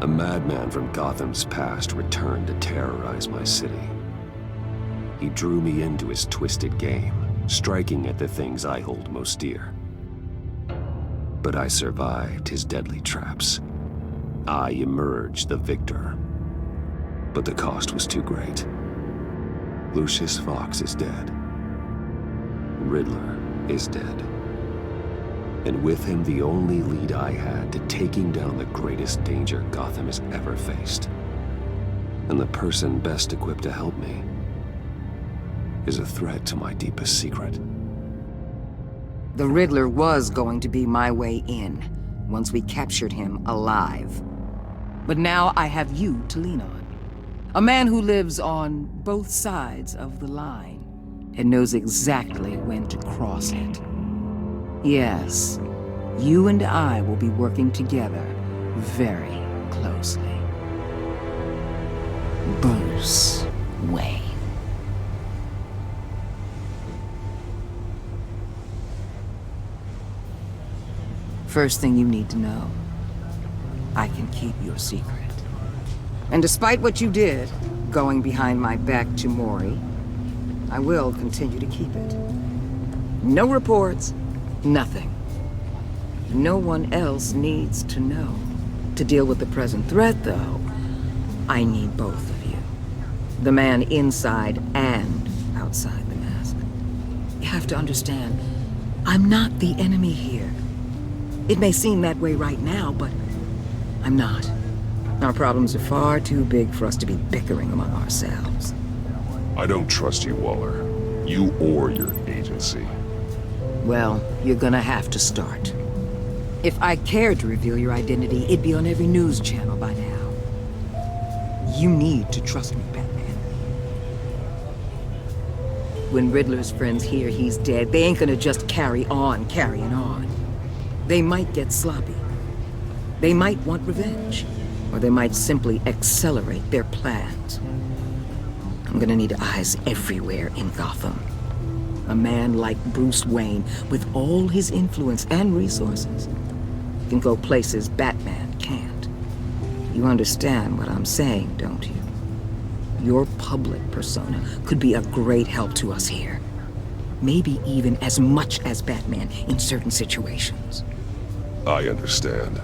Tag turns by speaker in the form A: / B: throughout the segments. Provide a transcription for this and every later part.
A: A madman from Gotham's past returned to terrorize my city. He drew me into his twisted game, striking at the things I hold most dear. But I survived his deadly traps. I emerged the victor. But the cost was too great. Lucius Fox is dead. Riddler is dead. And with him, the only lead I had to taking down the greatest danger Gotham has ever faced. And the person best equipped to help me is a threat to my deepest secret.
B: The Riddler was going to be my way in, once we captured him alive. But now I have you to lean on. A man who lives on both sides of the line and knows exactly when to cross it. Yes, you and I will be working together very closely. Bruce Wayne. First thing you need to know, I can keep your secret. And despite what you did, going behind my back to Mori, I will continue to keep it. No reports, nothing. No one else needs to know. To deal with the present threat, though, I need both of you. The man inside and outside the mask. You have to understand, I'm not the enemy here. It may seem that way right now, but I'm not. Our problems are far too big for us to be bickering among ourselves.
A: I don't trust you, Waller. You or your agency.
B: Well, you're gonna have to start. If I cared to reveal your identity, it'd be on every news channel by now. You need to trust me, Batman. When Riddler's friends hear he's dead, they ain't gonna just carry on carrying on. They might get sloppy. They might want revenge. Or they might simply accelerate their plans. I'm gonna need eyes everywhere in Gotham. A man like Bruce Wayne, with all his influence and resources, can go places Batman can't. You understand what I'm saying, don't you? Your public persona could be a great help to us here. Maybe even as much as Batman in certain situations.
A: I understand.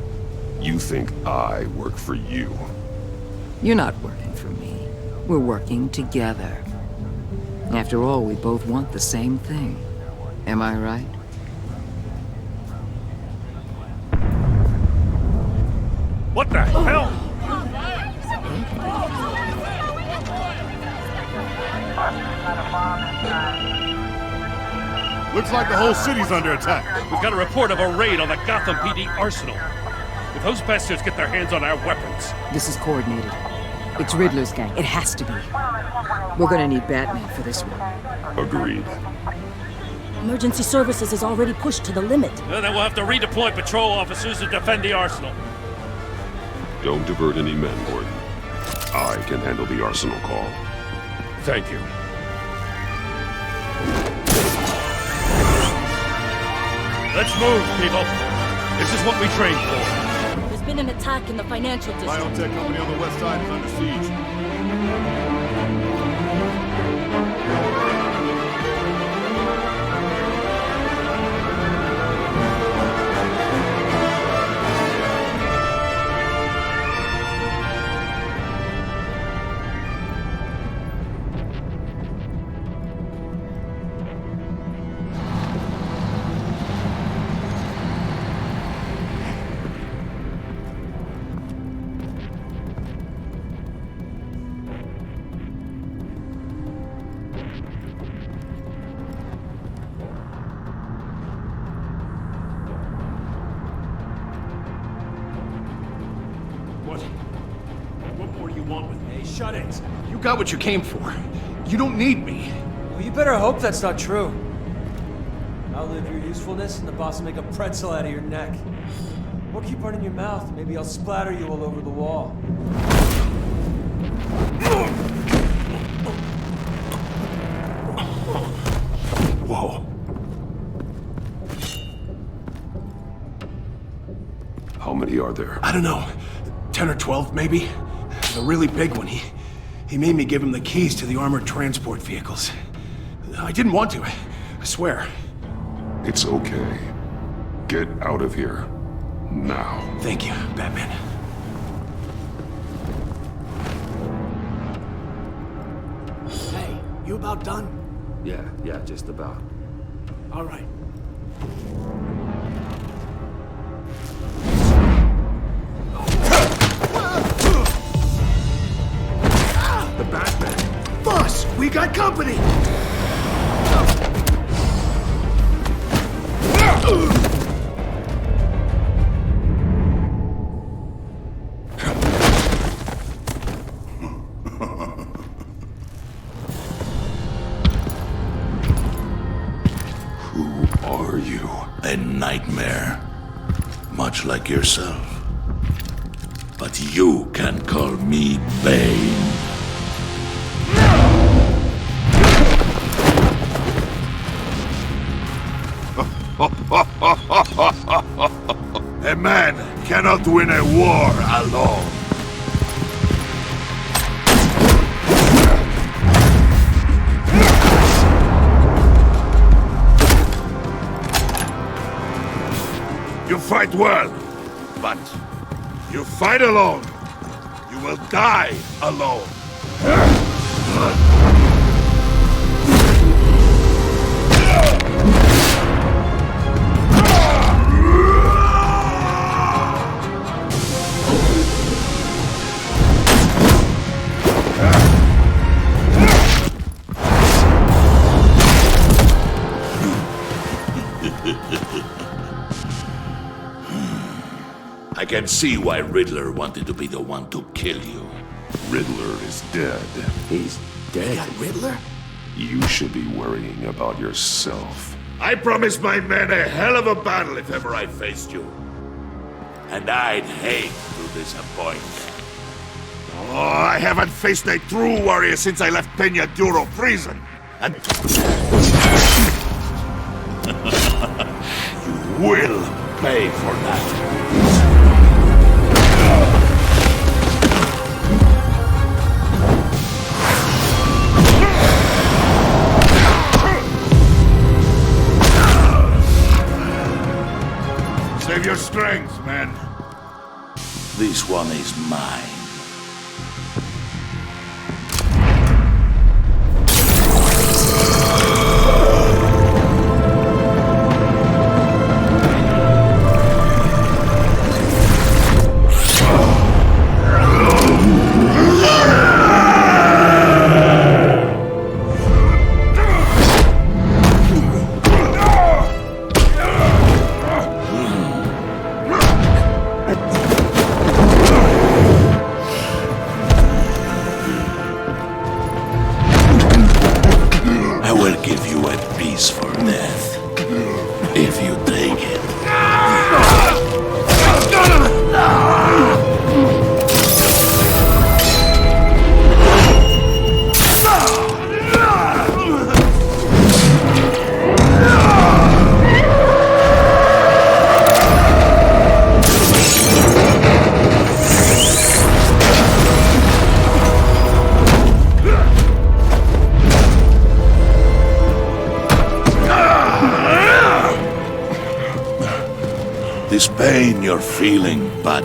A: You think I work for you.
B: You're not working for me. We're working together. After all, we both want the same thing. Am I right?
C: What the hell?
D: Looks like the whole city's under attack.
C: We've got a report of a raid on the Gotham PD arsenal. If those bastards get their hands on our weapons...
B: This is coordinated. It's Riddler's gang. It has to be. We're gonna need Batman for this one.
A: Agreed.
E: Emergency services is already pushed to the limit.
C: Then we'll have to redeploy patrol officers to defend the arsenal.
A: Don't divert any men, Gordon. I can handle the arsenal call.
C: Thank you. Let's move, people. This is what we trained for.
E: There's been an attack in the financial district.
D: Biotech company on the west side is under siege.
C: What more do you want with me?
F: Hey, shut it.
D: You got what you came for. You don't need me.
F: Well, you better hope that's not true. I'll live your usefulness and the boss will make a pretzel out of your neck. Or keep running your mouth. Maybe I'll splatter you all over the wall.
A: Whoa. How many are there?
D: I don't know.
G: 10 or 12, maybe. The really big one. He made me give him the keys to the armored transport vehicles. I didn't want to, I swear.
A: It's okay. Get out of here. Now.
G: Thank you, Batman.
H: Hey, you about done?
A: Yeah, just about.
H: All right.
A: The Batman!
H: Boss, we got company!
A: Who are you?
I: A nightmare, much like yourself. But you can call me Bane. A man cannot win a war alone. You fight well, but you fight alone. You will die alone. I can see why Riddler wanted to be the one to kill you.
A: Riddler is dead.
B: He's dead.
H: Got Riddler?
A: You should be worrying about yourself.
I: I promised my men a hell of a battle if ever I faced you. And I'd hate to disappoint. Oh, I haven't faced a true warrior since I left Peña Duro prison. And you will pay for that. Save your strength, man. This one is mine. This pain you're feeling, bud.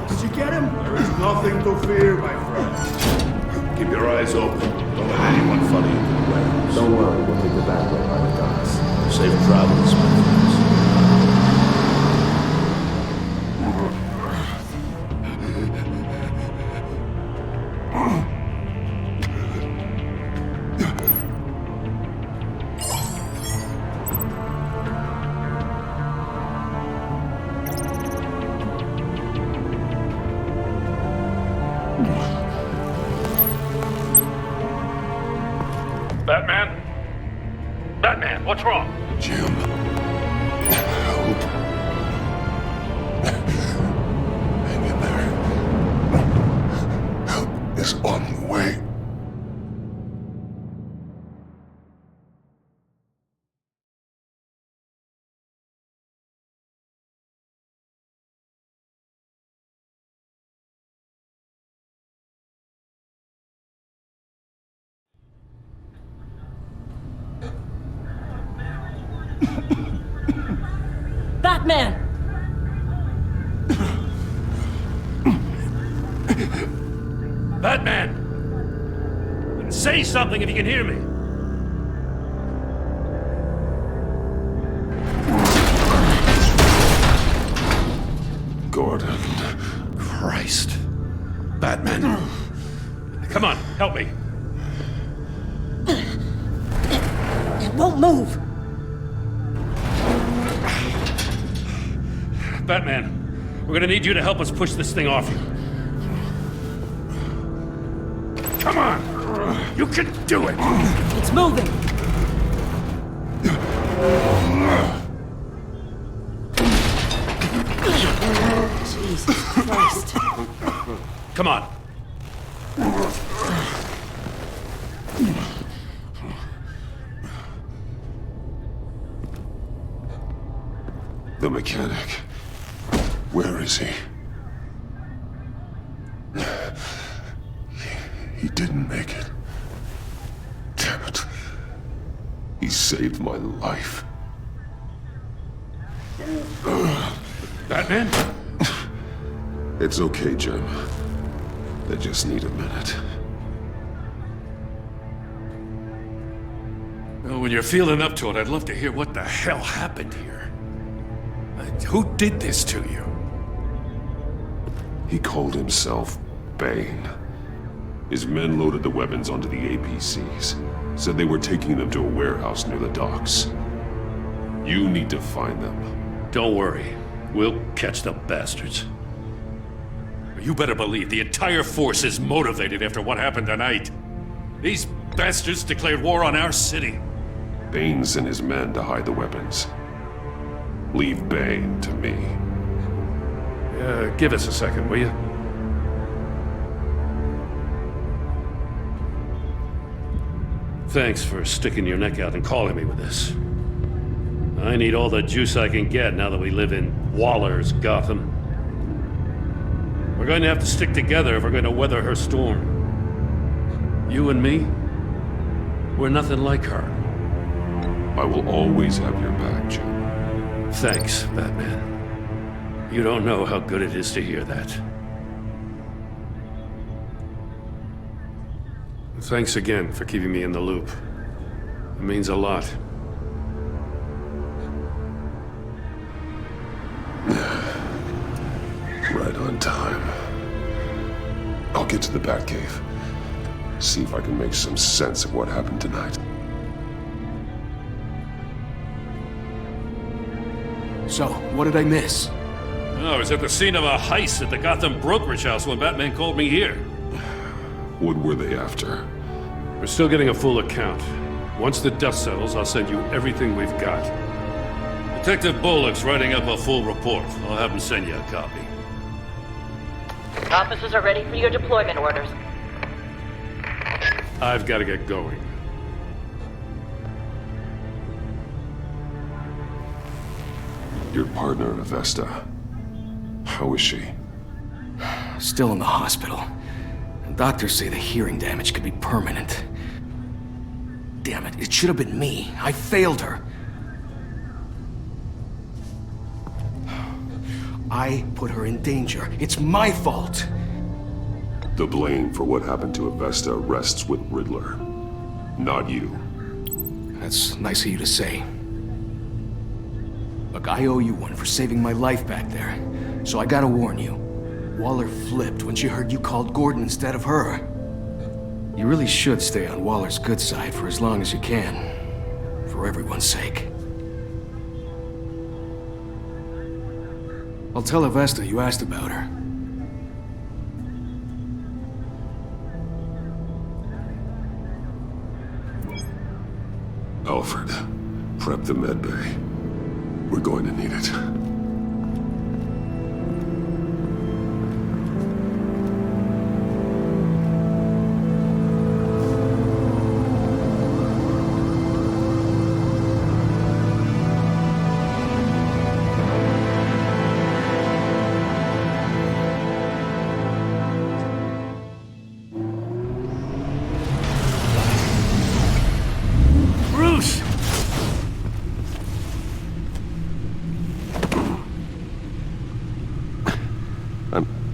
H: Did you get him?
I: There is nothing to fear, my friend. Keep your eyes open. Don't let anyone follow you to the warehouse.
A: Don't worry, we'll take the back way by the docks.
I: Safe travels, my friends.
C: Batman? Batman, what's wrong?
A: Jim. Help. Hang in there. Help is on the way.
E: Batman!
C: Batman! Say something if you can hear me.
A: Gordon.
C: Christ. Batman. Come on, help me.
E: It won't move!
C: Batman, we're gonna need you to help us push this thing off you. Come on! You can do it!
E: It's moving! Jesus Christ.
C: Come on.
A: The mechanic. Where is he? He didn't make it. Damn it. He saved my life.
C: Batman?
A: It's okay, Jim. They just need a minute.
C: Well, when you're feeling up to it, I'd love to hear what the hell happened here. Who did this to you?
A: He called himself Bane. His men loaded the weapons onto the APCs. Said they were taking them to a warehouse near the docks. You need to find them.
C: Don't worry. We'll catch the bastards. You better believe the entire force is motivated after what happened tonight. These bastards declared war on our city.
A: Bane sent his men to hide the weapons. Leave Bane to me.
C: Give us a second, will you? Thanks for sticking your neck out and calling me with this. I need all the juice I can get now that we live in Waller's Gotham. We're going to have to stick together if we're going to weather her storm. You and me, we're nothing like her.
A: I will always have your back, Jim.
C: Thanks, Batman. You don't know how good it is to hear that. Thanks again for keeping me in the loop. It means a lot.
A: Right on time. I'll get to the Batcave. See if I can make some sense of what happened tonight.
G: So, what did I miss?
C: I was at the scene of a heist at the Gotham brokerage house when Batman called me here.
A: What were they after?
C: We're still getting a full account. Once the dust settles, I'll send you everything we've got. Detective Bullock's writing up a full report. I'll have him send you a copy.
J: Officers are ready for your deployment orders.
C: I've got to get going.
A: Your partner, Avesta. How is she?
G: Still in the hospital. Doctors say the hearing damage could be permanent. Damn it, it should have been me. I failed her. I put her in danger. It's my fault.
A: The blame for what happened to Avesta rests with Riddler, not you.
G: That's nice of you to say. Look, I owe you one for saving my life back there. So I gotta warn you. Waller flipped when she heard you called Gordon instead of her. You really should stay on Waller's good side for as long as you can. For everyone's sake. I'll tell Avesta you asked about her.
A: Alfred, prep the med bay. We're going to need it.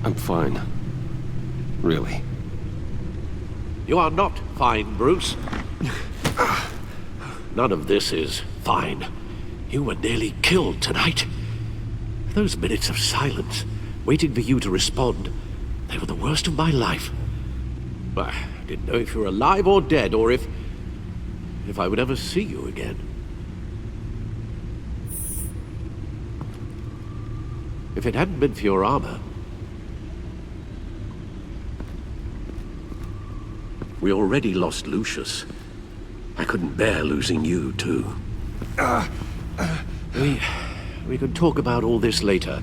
A: I'm fine. Really.
K: You are not fine, Bruce. None of this is fine. You were nearly killed tonight. Those minutes of silence, waiting for you to respond, they were the worst of my life. I didn't know if you were alive or dead, or if I would ever see you again. If it hadn't been for your armor, we already lost Lucius. I couldn't bear losing you, too. We could talk about all this later.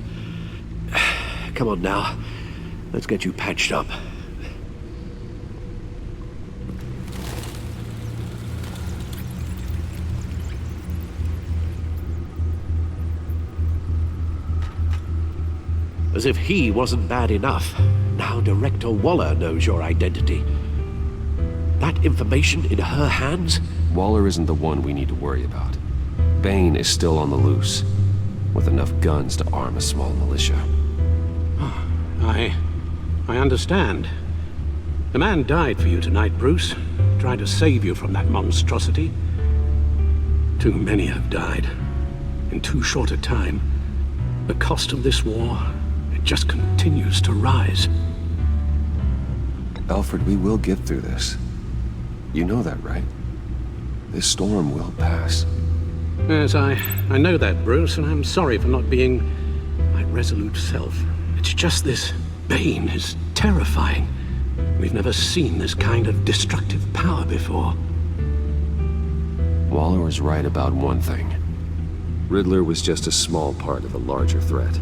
K: Come on now. Let's get you patched up. As if he wasn't bad enough, now Director Waller knows your identity. That information in her hands?
A: Waller isn't the one we need to worry about. Bane is still on the loose, with enough guns to arm a small militia.
K: I understand. The man died for you tonight, Bruce. Tried to save you from that monstrosity. Too many have died. In too short a time. The cost of this war, it just continues to rise.
A: Alfred, we will get through this. You know that, right? This storm will pass.
K: Yes, I know that, Bruce, and I'm sorry for not being my resolute self. It's just this Bane is terrifying. We've never seen this kind of destructive power before.
A: Waller was right about one thing. Riddler was just a small part of a larger threat.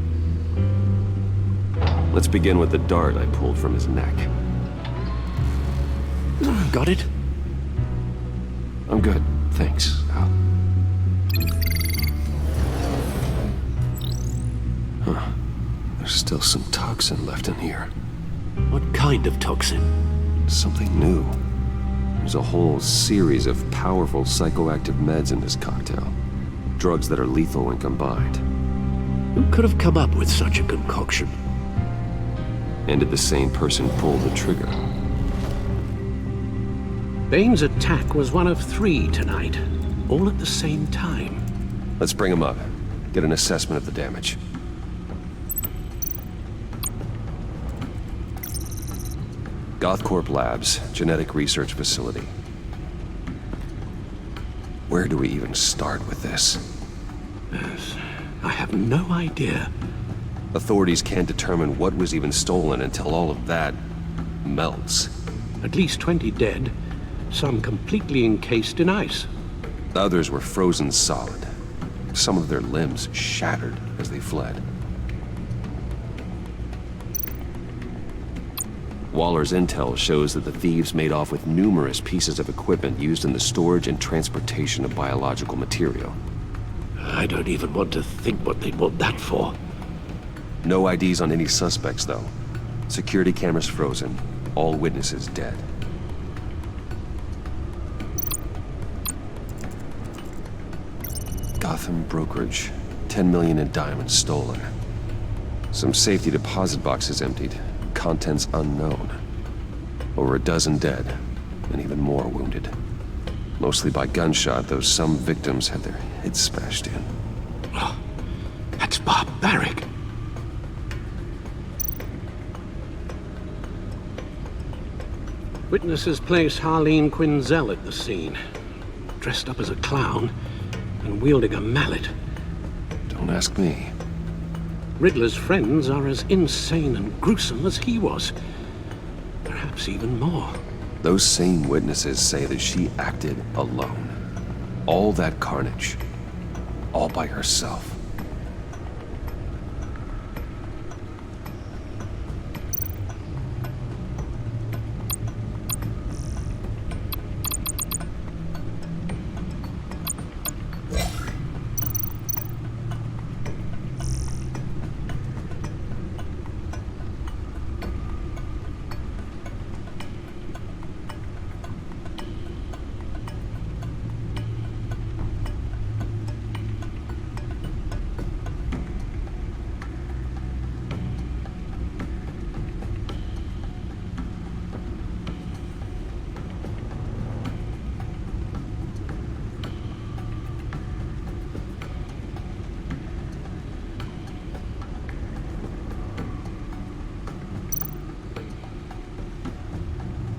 A: Let's begin with the dart I pulled from his neck.
K: Got it?
A: I'm good, thanks, Al. Huh. There's still some toxin left in here.
K: What kind of toxin?
A: Something new. There's a whole series of powerful psychoactive meds in this cocktail. Drugs that are lethal when combined.
K: Who could have come up with such a concoction?
A: And did the same person pull the trigger?
K: Bane's attack was one of 3 tonight, all at the same time.
A: Let's bring him up. Get an assessment of the damage. Gothcorp Labs, genetic research facility. Where do we even start with this?
K: Yes, I have no idea.
A: Authorities can't determine what was even stolen until all of that melts.
K: At least 20 dead, some completely encased in ice.
A: Others were frozen solid. Some of their limbs shattered as they fled. Waller's intel shows that the thieves made off with numerous pieces of equipment used in the storage and transportation of biological material.
K: I don't even want to think what they'd want that for.
A: No IDs on any suspects, though. Security cameras frozen. All witnesses dead. Gotham brokerage. 10 million in diamonds stolen. Some safety deposit boxes emptied. Contents unknown. Over a dozen dead, and even more wounded. Mostly by gunshot, though some victims had their heads smashed in.
K: Oh, that's barbaric. Witnesses place Harleen Quinzel at the scene, dressed up as a clown and wielding a mallet.
A: Don't ask me.
K: Riddler's friends are as insane and gruesome as he was. Perhaps even more.
A: Those same witnesses say that she acted alone. All that carnage. All by herself.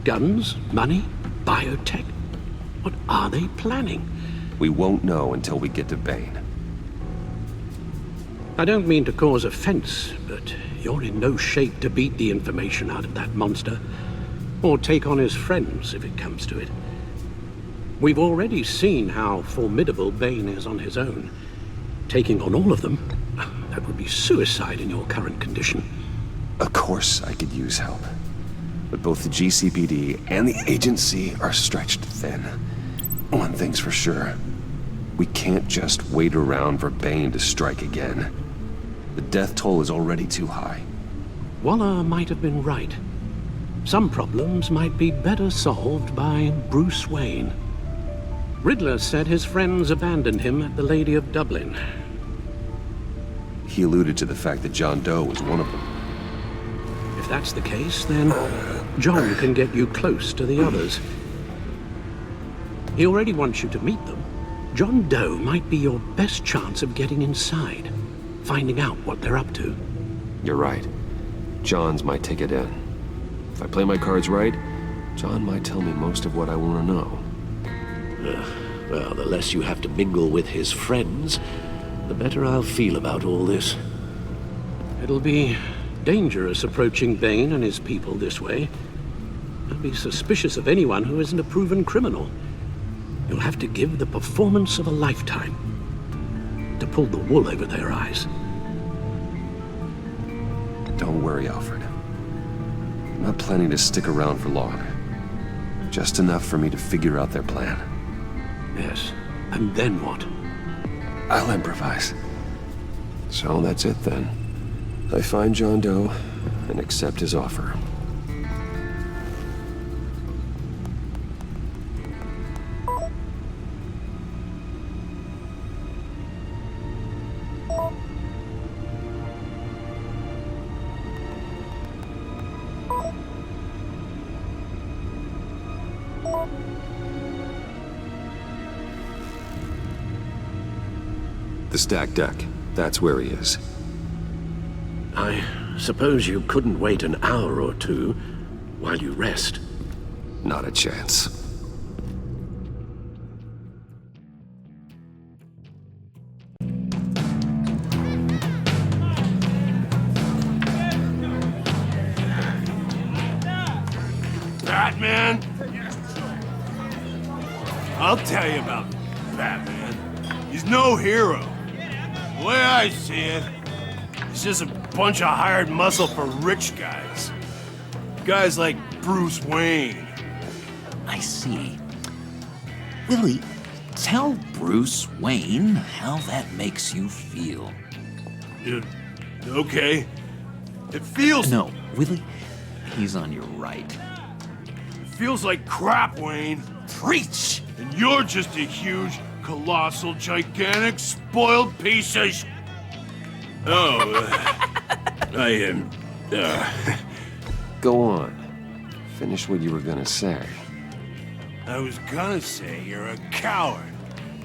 K: Guns? Money? Biotech? What are they planning?
A: We won't know until we get to Bane.
K: I don't mean to cause offense, but you're in no shape to beat the information out of that monster, or take on his friends if it comes to it. We've already seen how formidable Bane is on his own. Taking on all of them, that would be suicide in your current condition.
A: Of course I could use help. But both the GCPD and the agency are stretched thin. One thing's for sure. We can't just wait around for Bane to strike again. The death toll is already too high.
K: Waller might have been right. Some problems might be better solved by Bruce Wayne. Riddler said his friends abandoned him at the Lady of Dublin.
A: He alluded to the fact that John Doe was one of them.
K: If that's the case, then John can get you close to the others. He already wants you to meet them. John Doe might be your best chance of getting inside, finding out what they're up to.
A: You're right. John's my ticket in. If I play my cards right, John might tell me most of what I want to know.
L: Well, the less you have to mingle with his friends, the better I'll feel about all this.
K: It'll be dangerous approaching Bane and his people this way. I'd be suspicious of anyone who isn't a proven criminal. You'll have to give the performance of a lifetime to pull the wool over their eyes.
A: Don't worry, Alfred. I'm not planning to stick around for long. Just enough for me to figure out their plan.
K: Yes, and then what?
A: I'll improvise. So that's it then. I find John Doe and accept his offer. The stacked deck. That's where he is.
L: I suppose you couldn't wait an hour or two while you rest.
A: Not a chance.
D: Batman? I'll tell you about Batman. He's no hero. The way I see it, he's just a bunch of hired muscle for rich guys. Guys like Bruce Wayne.
M: I see. Willie, tell Bruce Wayne how that makes you feel.
D: Okay. It feels...
M: No, Willie, he's on your right.
D: It feels like crap, Wayne.
M: Preach!
D: And you're just a huge, colossal, gigantic, spoiled piece of I am...
A: Go on. Finish what you were gonna say.
D: I was gonna say you're a coward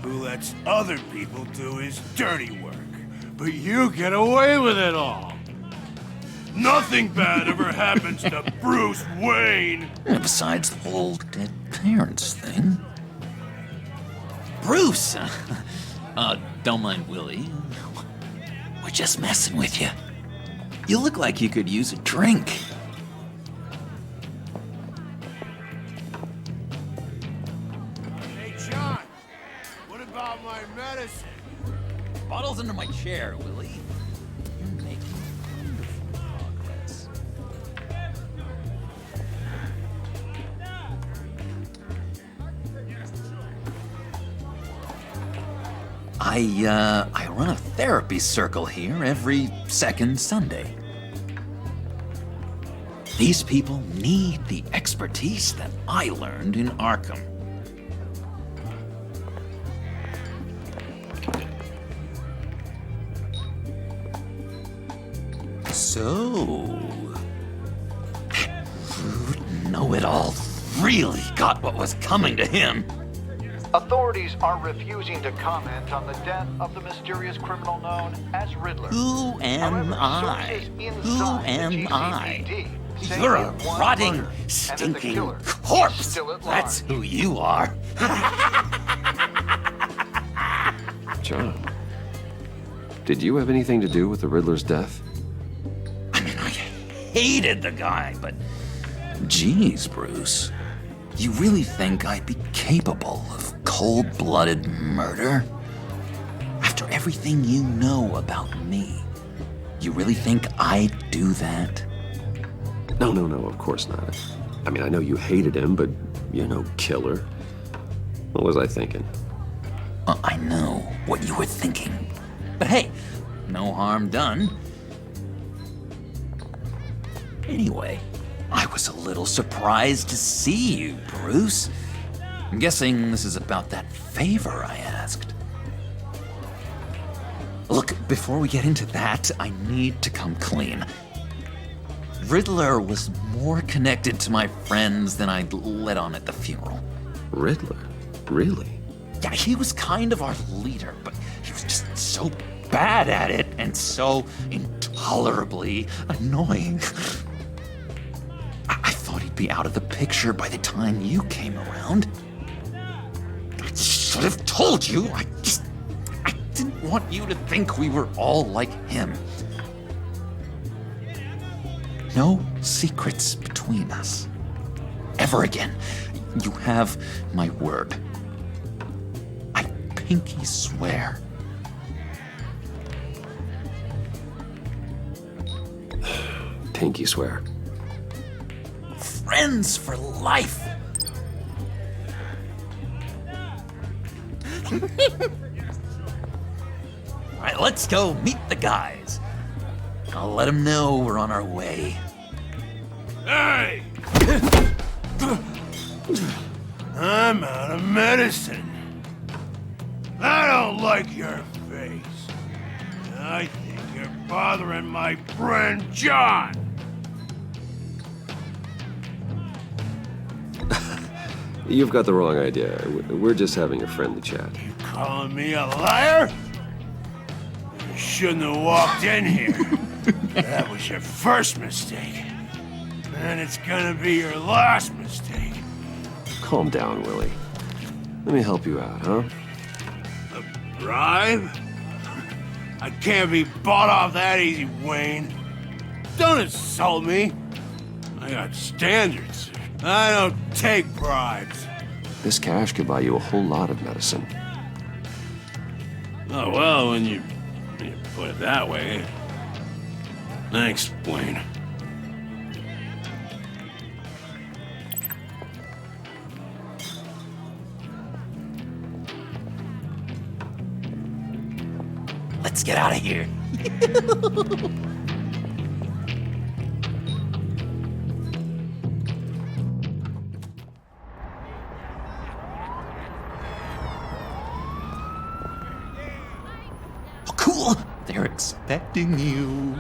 D: who lets other people do his dirty work. But you get away with it all. Nothing bad ever happens to Bruce Wayne.
M: And besides the whole dead parents thing. Bruce! Don't mind Willie. We're just messing with you. You look like you could use a drink.
D: Hey, John. What about my medicine?
M: Bottle's under my chair, Willie. You're making wonderful progress. I run a therapy circle here every second Sunday. These people need the expertise that I learned in Arkham. So, know-it-all really got what was coming to him.
N: Authorities are refusing to comment on the death of the mysterious criminal known as Riddler.
M: Who am I? Who am I? You're a rotting, stinking corpse. That's who you are.
A: John, did you have anything to do with the Riddler's death?
M: I mean, I hated the guy, but geez, Bruce. You really think I'd be capable of cold-blooded murder? After everything you know about me, you really think I'd do that?
A: No, of course not. I mean, I know you hated him, but you're no killer. What was I thinking?
M: I know what you were thinking. But hey, no harm done. Anyway, I was a little surprised to see you, Bruce. I'm guessing this is about that favor I asked. Look, before we get into that, I need to come clean. Riddler was more connected to my friends than I'd let on at the funeral.
A: Riddler? Really?
M: Yeah, he was kind of our leader, but he was just so bad at it and so intolerably annoying. I thought he'd be out of the picture by the time you came around. I should have told you. I didn't want you to think we were all like him. No secrets between us. Ever again. You have my word. I pinky swear.
A: Pinky swear.
M: Friends for life. All right, let's go meet the guys. I'll let them know we're on our way.
D: Hey! I'm out of medicine. I don't like your face. I think you're bothering my friend John.
A: You've got the wrong idea. We're just having a friendly chat.
D: You calling me a liar? You shouldn't have walked in here. That was your first mistake. And it's gonna be your last mistake.
A: Calm down, Willie. Let me help you out, huh?
D: A bribe? I can't be bought off that easy, Wayne. Don't insult me. I got standards. I don't take bribes.
A: This cash could buy you a whole lot of medicine.
D: Oh, well, when you put it that way. Thanks, Wayne.
M: Let's get out of here. Oh, cool. They're expecting you.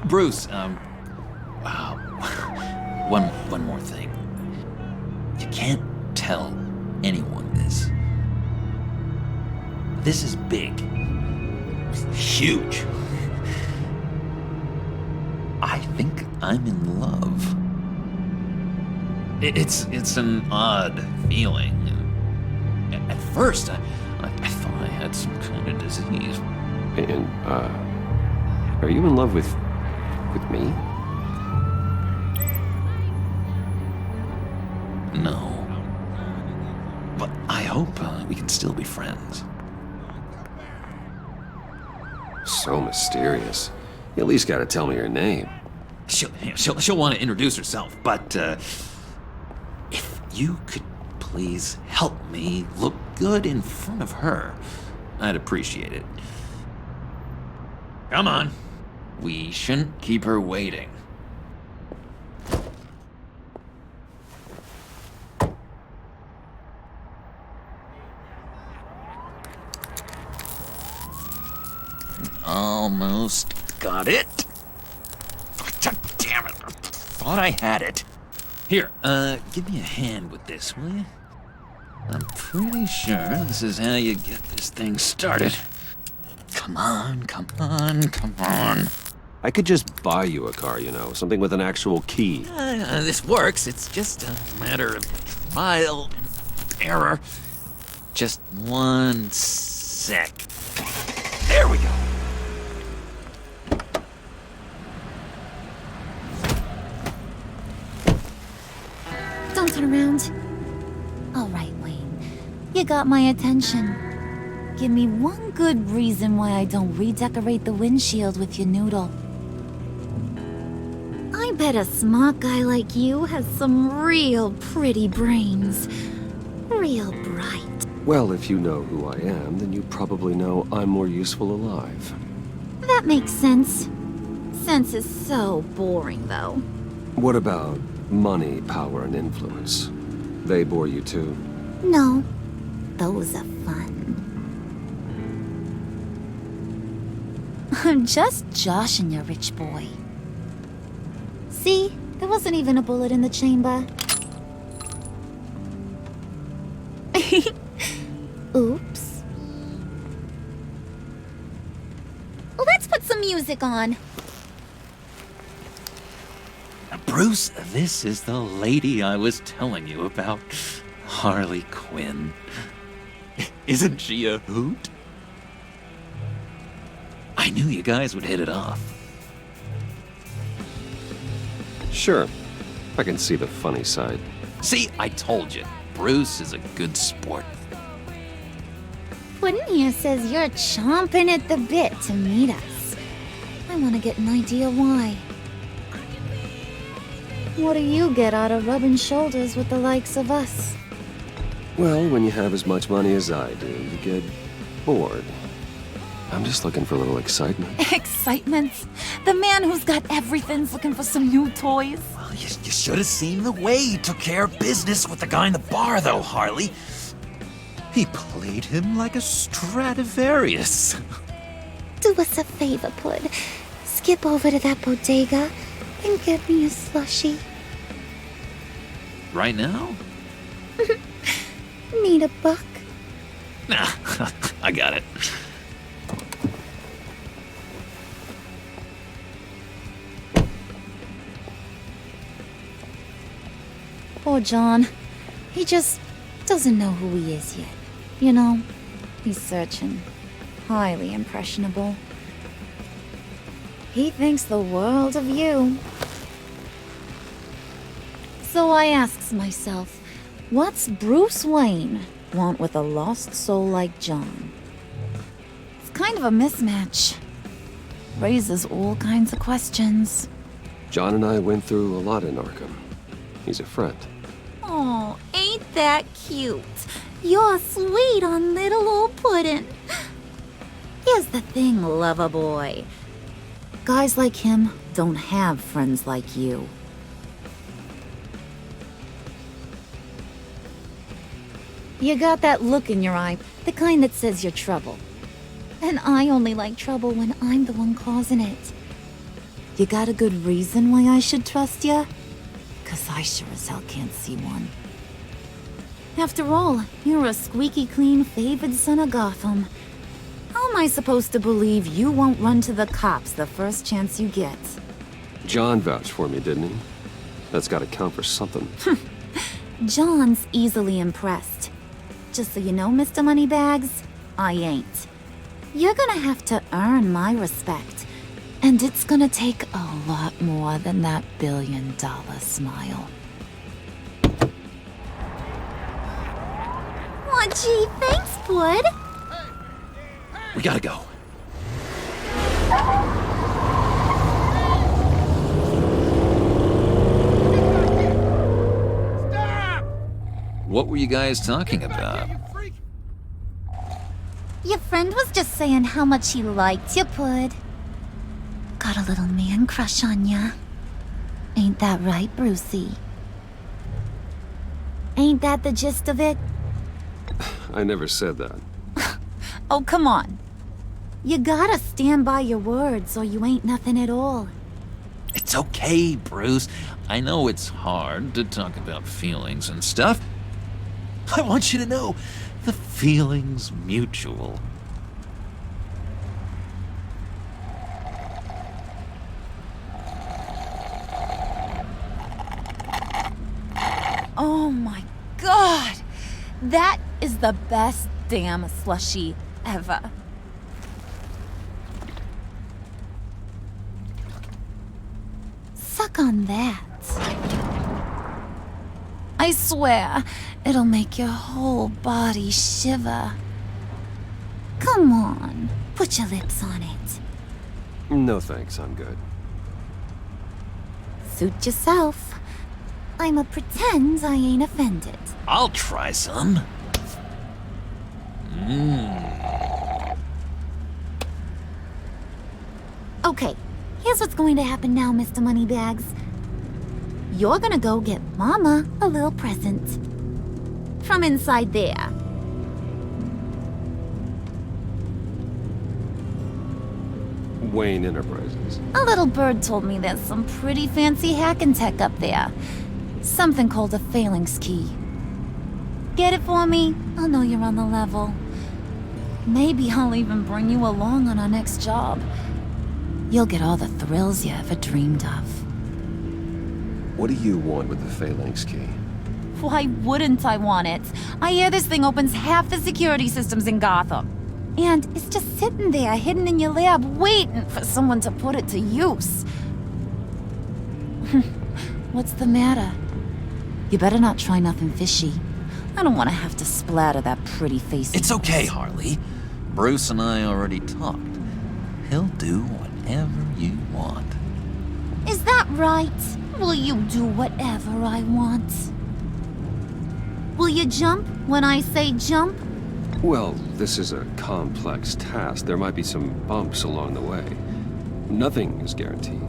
M: Bruce, one more thing. You can't tell anyone this. This is big. Huge. I think I'm in love. It's an odd feeling. At first, I thought I had some kind of disease.
A: And, are you in love with me?
M: No. hope we can still be friends.
A: So mysterious. You at least gotta tell me her name.
M: She'll want to introduce herself, but if you could please help me look good in front of her, I'd appreciate it. Come on. We shouldn't keep her waiting. Almost got it. God damn it. I thought I had it. Here, give me a hand with this, will you? I'm pretty sure this is how you get this thing started. Come on, come on, come on.
A: I could just buy you a car, you know, something with an actual key.
M: This works. It's just a matter of trial and error. Just one sec. There we go.
O: Don't turn around. All right, Wayne. You got my attention. Give me one good reason why I don't redecorate the windshield with your noodle. I bet a smart guy like you has some real pretty brains. Real bright.
A: Well, if you know who I am, then you probably know I'm more useful alive.
O: That makes sense. Sense is so boring, though.
A: What about money, power, and influence? They bore you too?
O: No. Those are fun. I'm just joshing you, rich boy. See? There wasn't even a bullet in the chamber. Oops. Let's put some music on.
M: Bruce, this is the lady I was telling you about. Harley Quinn. Isn't she a hoot? I knew you guys would hit it off.
A: Sure. I can see the funny side.
M: See, I told you. Bruce is a good sport.
O: Puddin' here says you're chomping at the bit to meet us. I want to get an idea why. What do you get out of rubbing shoulders with the likes of us?
A: Well, when you have as much money as I do, you get bored. I'm just looking for a little excitement.
O: Excitement? The man who's got everything's looking for some new toys?
M: Well, you should have seen the way he took care of business with the guy in the bar, though, Harley. He played him like a Stradivarius.
O: Do us a favor, Pud. Skip over to that bodega and get me a slushie.
M: Right now?
O: Need a buck?
M: Nah, I got it.
O: Poor John. He just doesn't know who he is yet. You know, he's searching. Highly impressionable. He thinks the world of you. So I asks myself, what's Bruce Wayne want with a lost soul like John? It's kind of a mismatch. Raises all kinds of questions.
A: John and I went through a lot in Arkham. He's a friend.
O: Oh, ain't that cute? You're sweet on little old Puddin'. Here's the thing, lover boy. Guys like him don't have friends like you. You got that look in your eye, the kind that says you're trouble. And I only like trouble when I'm the one causing it. You got a good reason why I should trust you? 'Cause I sure as hell can't see one. After all, you're a squeaky clean favored son of Gotham. How am I supposed to believe you won't run to the cops the first chance you get?
A: John vouched for me, didn't he? That's gotta count for something.
O: John's easily impressed. Just so you know, Mr. Moneybags, I ain't. You're gonna have to earn my respect. And it's gonna take a lot more than that $1 billion smile. Aw, gee, thanks, bud.
M: We gotta go. What were you guys talking about?
O: Your friend was just saying how much he liked you, bud. Got a little man crush on ya. Ain't that right, Brucey? Ain't that the gist of it?
A: I never said that.
O: Oh, come on. You gotta stand by your words or you ain't nothing at all.
M: It's okay, Bruce. I know it's hard to talk about feelings and stuff. I want you to know, the feeling's mutual.
O: Oh my god! That is the best damn slushie ever. Suck on that. I swear, it'll make your whole body shiver. Come on, put your lips on it.
A: No thanks, I'm good.
O: Suit yourself. I'ma pretend I ain't offended.
M: I'll try some.
O: Okay, here's what's going to happen now, Mr. Moneybags. You're gonna go get Mama a little present. From inside there.
A: Wayne Enterprises.
O: A little bird told me there's some pretty fancy hacking tech up there. Something called a phalanx key. Get it for me? I'll know you're on the level. Maybe I'll even bring you along on our next job. You'll get all the thrills you ever dreamed of.
A: What do you want with the phalanx key?
O: Why wouldn't I want it? I hear this thing opens half the security systems in Gotham. And it's just sitting there, hidden in your lab, waiting for someone to put it to use. What's the matter? You better not try nothing fishy. I don't want to have to splatter that pretty face.
M: It's okay, Harley. Bruce and I already talked. He'll do whatever you want.
O: Is that right? Will you do whatever I want? Will you jump when I say jump?
A: Well, this is a complex task. There might be some bumps along the way. Nothing is guaranteed.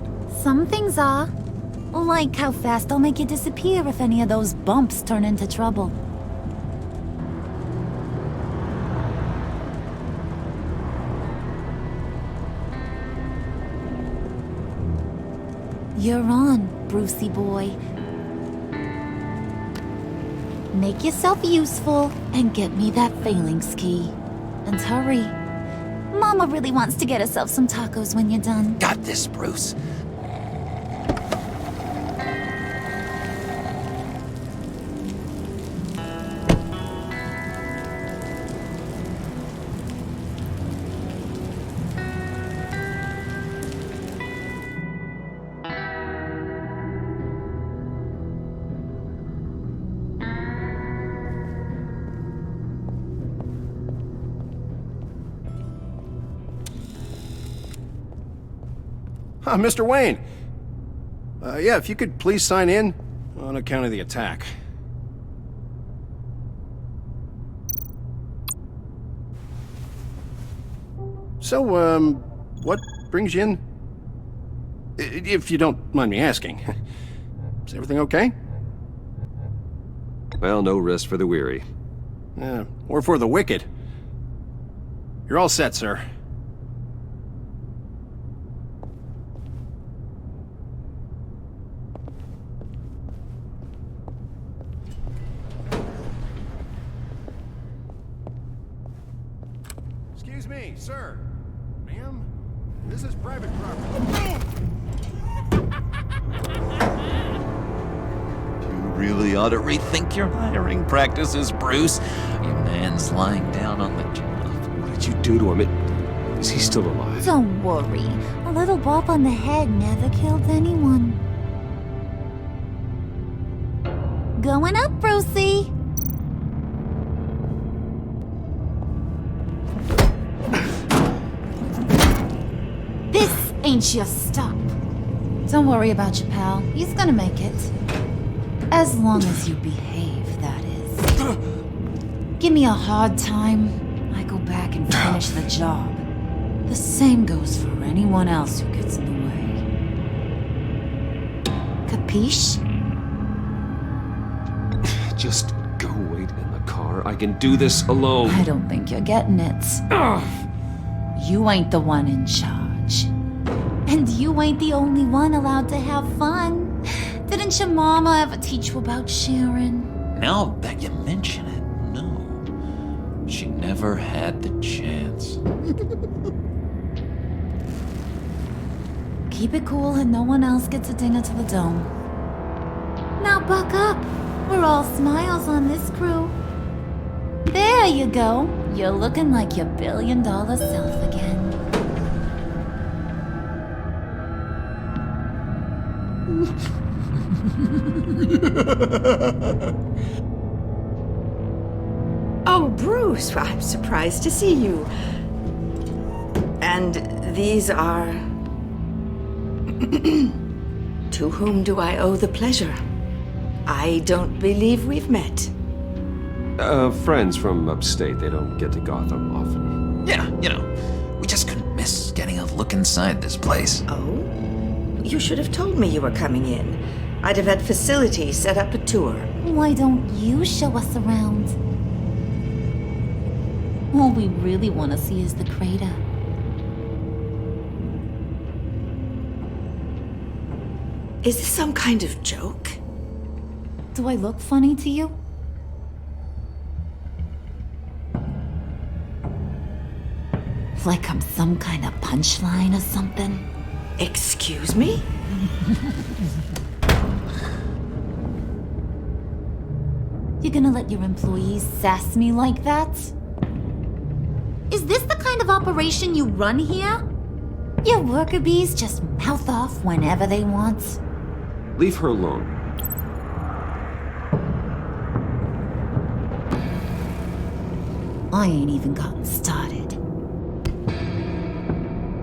O: Some things are. Like how fast I'll make you disappear if any of those bumps turn into trouble. You're on, Brucey boy. Make yourself useful and get me that phalanx key. And hurry. Mama really wants to get herself some tacos when you're done.
M: Got this, Bruce.
P: Mr. Wayne. Yeah, if you could please sign in on account of the attack. So, what brings you in? If you don't mind me asking. Is everything okay?
A: Well, no rest for the weary.
P: Or for the wicked. You're all set, sir. Excuse me, sir. Ma'am, this is private property.
M: You really ought to rethink your hiring practices, Bruce. Your man's lying down on the job.
A: What did you do to him? Is he still alive?
O: Don't worry. A little bump on the head never killed anyone. Going up, Brucey. ain't you? Stop. Don't worry about your pal. He's gonna make it. As long as you behave, that is. Give me a hard time, I go back and finish the job. The same goes for anyone else who gets in the way. Capiche?
A: Just go wait in the car. I can do this alone.
O: I don't think you're getting it. You ain't the one in charge. And you ain't the only one allowed to have fun. Didn't your mama ever teach you about sharing?
M: Now that you mention it, no. She never had the chance.
O: Keep it cool and no one else gets a dinger to the dome. Now buck up. We're all smiles on this crew. There you go. You're looking like your billion-dollar self again.
B: Oh, Bruce, I'm surprised to see you. And these are... To whom do I owe the pleasure? I don't believe we've met.
A: Friends from upstate. They don't get to Gotham often.
M: Yeah, you know, we just couldn't miss getting a look inside this place.
B: Oh? You should have told me you were coming in. I'd have had facilities set up a tour.
O: Why don't you show us around? All we really want to see is the crater.
B: Is this some kind of joke?
O: Do I look funny to you? Like I'm some kind of punchline or something?
B: Excuse me?
O: You gonna let your employees sass me like that? Is this the kind of operation you run here? Your worker bees just mouth off whenever they want?
A: Leave her alone.
O: I ain't even gotten started.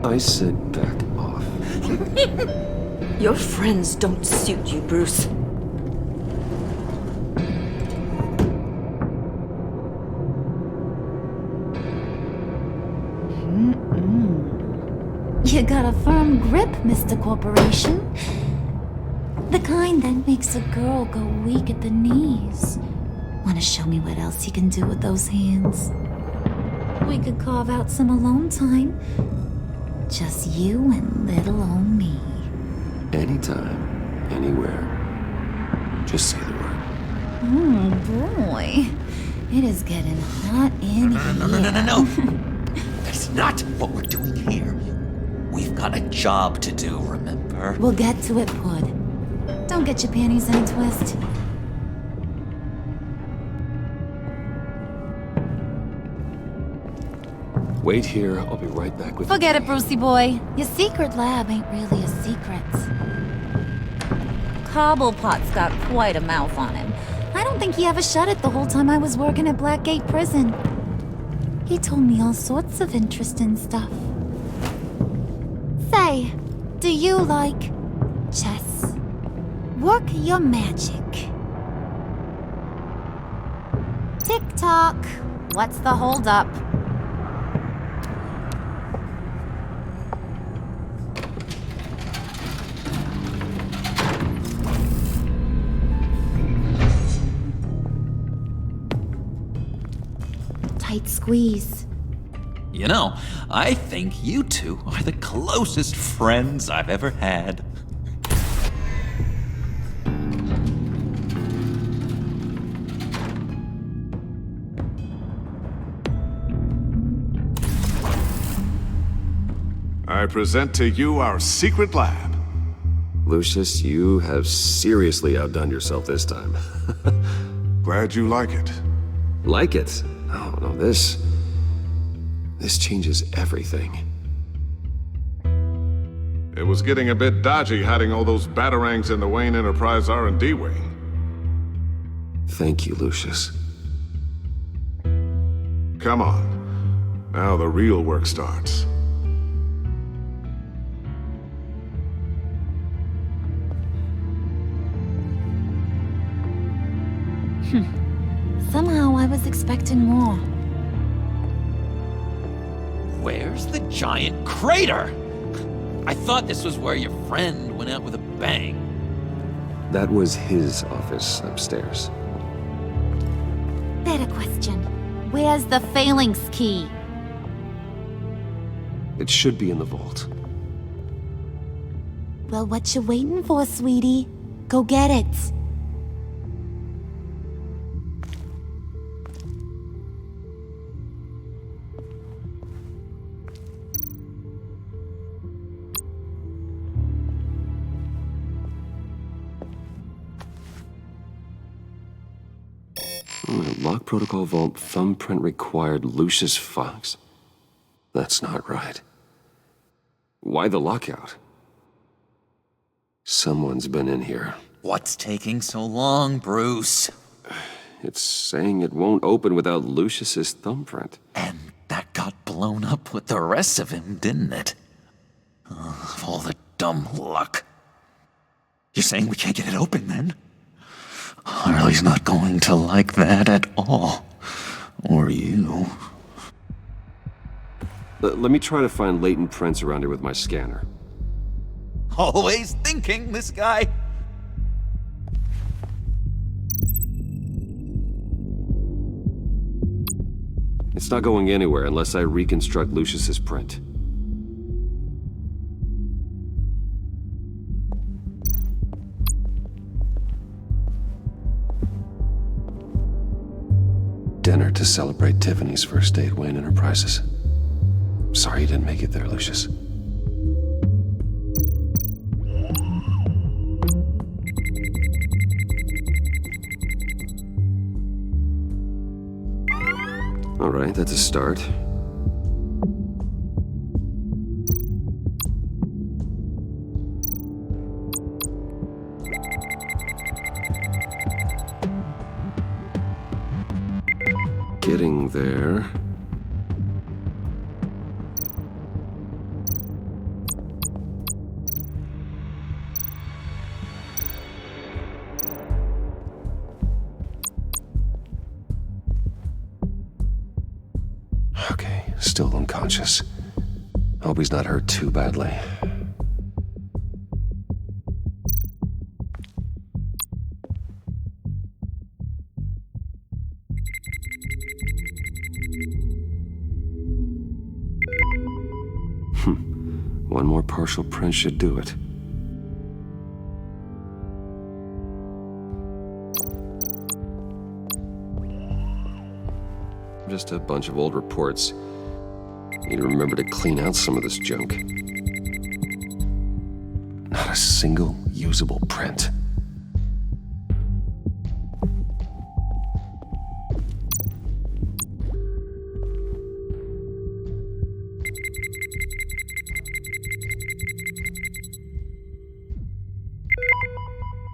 A: I said back off.
B: Your friends don't suit you, Bruce.
O: You got a firm grip, Mr. Corporation. The kind that makes a girl go weak at the knees. Wanna show me what else you can do with those hands? We could carve out some alone time. Just you and little old me.
A: Anytime, anywhere. Just say the word.
O: Oh boy. It is getting hot in here.
M: No. That's not what we're doing here. We've got a job to do, remember?
O: We'll get to it, Pud. Don't get your panties in a twist.
A: Wait here, I'll be right back with
O: Forget it, Brucey boy. Your secret lab ain't really a secret. Cobblepot's got quite a mouth on him. I don't think he ever shut it the whole time I was working at Blackgate Prison. He told me all sorts of interesting stuff. Say, do you like chess? Work your magic. Tick-tock. What's the holdup? Tight squeeze.
M: You know, I think you two are the closest friends I've ever had.
Q: I present to you our secret lab.
A: Lucius, you have seriously outdone yourself this time.
Q: Glad you like it.
A: Like it? Oh, no, this changes everything.
Q: It was getting a bit dodgy hiding all those batarangs in the Wayne Enterprise R&D wing.
A: Thank you, Lucius.
Q: Come on. Now the real work starts.
O: Somehow I was expecting more.
M: Where's the giant crater? I thought this was where your friend went out with a bang.
A: That was his office upstairs.
O: Better question. Where's the phalanx key?
A: It should be in the vault.
O: Well, what you waiting for, sweetie? Go get it.
A: Lock protocol vault thumbprint required Lucius Fox? That's not right. Why the lockout? Someone's been in here.
M: What's taking so long, Bruce?
A: It's saying it won't open without Lucius's thumbprint.
M: And that got blown up with the rest of him, didn't it? All the dumb luck. You're saying we can't get it open, then? Harley's not going to like that at all. Or you.
A: Let me try to find latent prints around here with my scanner.
M: Always thinking, this guy.
A: It's not going anywhere unless I reconstruct Lucius's print. Dinner to celebrate Tiffany's first day at Wayne Enterprises. Sorry you didn't make it there, Lucius. All right, that's a start. Getting there. Okay, still unconscious. Hope he's not hurt too badly. One more partial print should do it. Just a bunch of old reports. Need to remember to clean out some of this junk. Not a single usable print.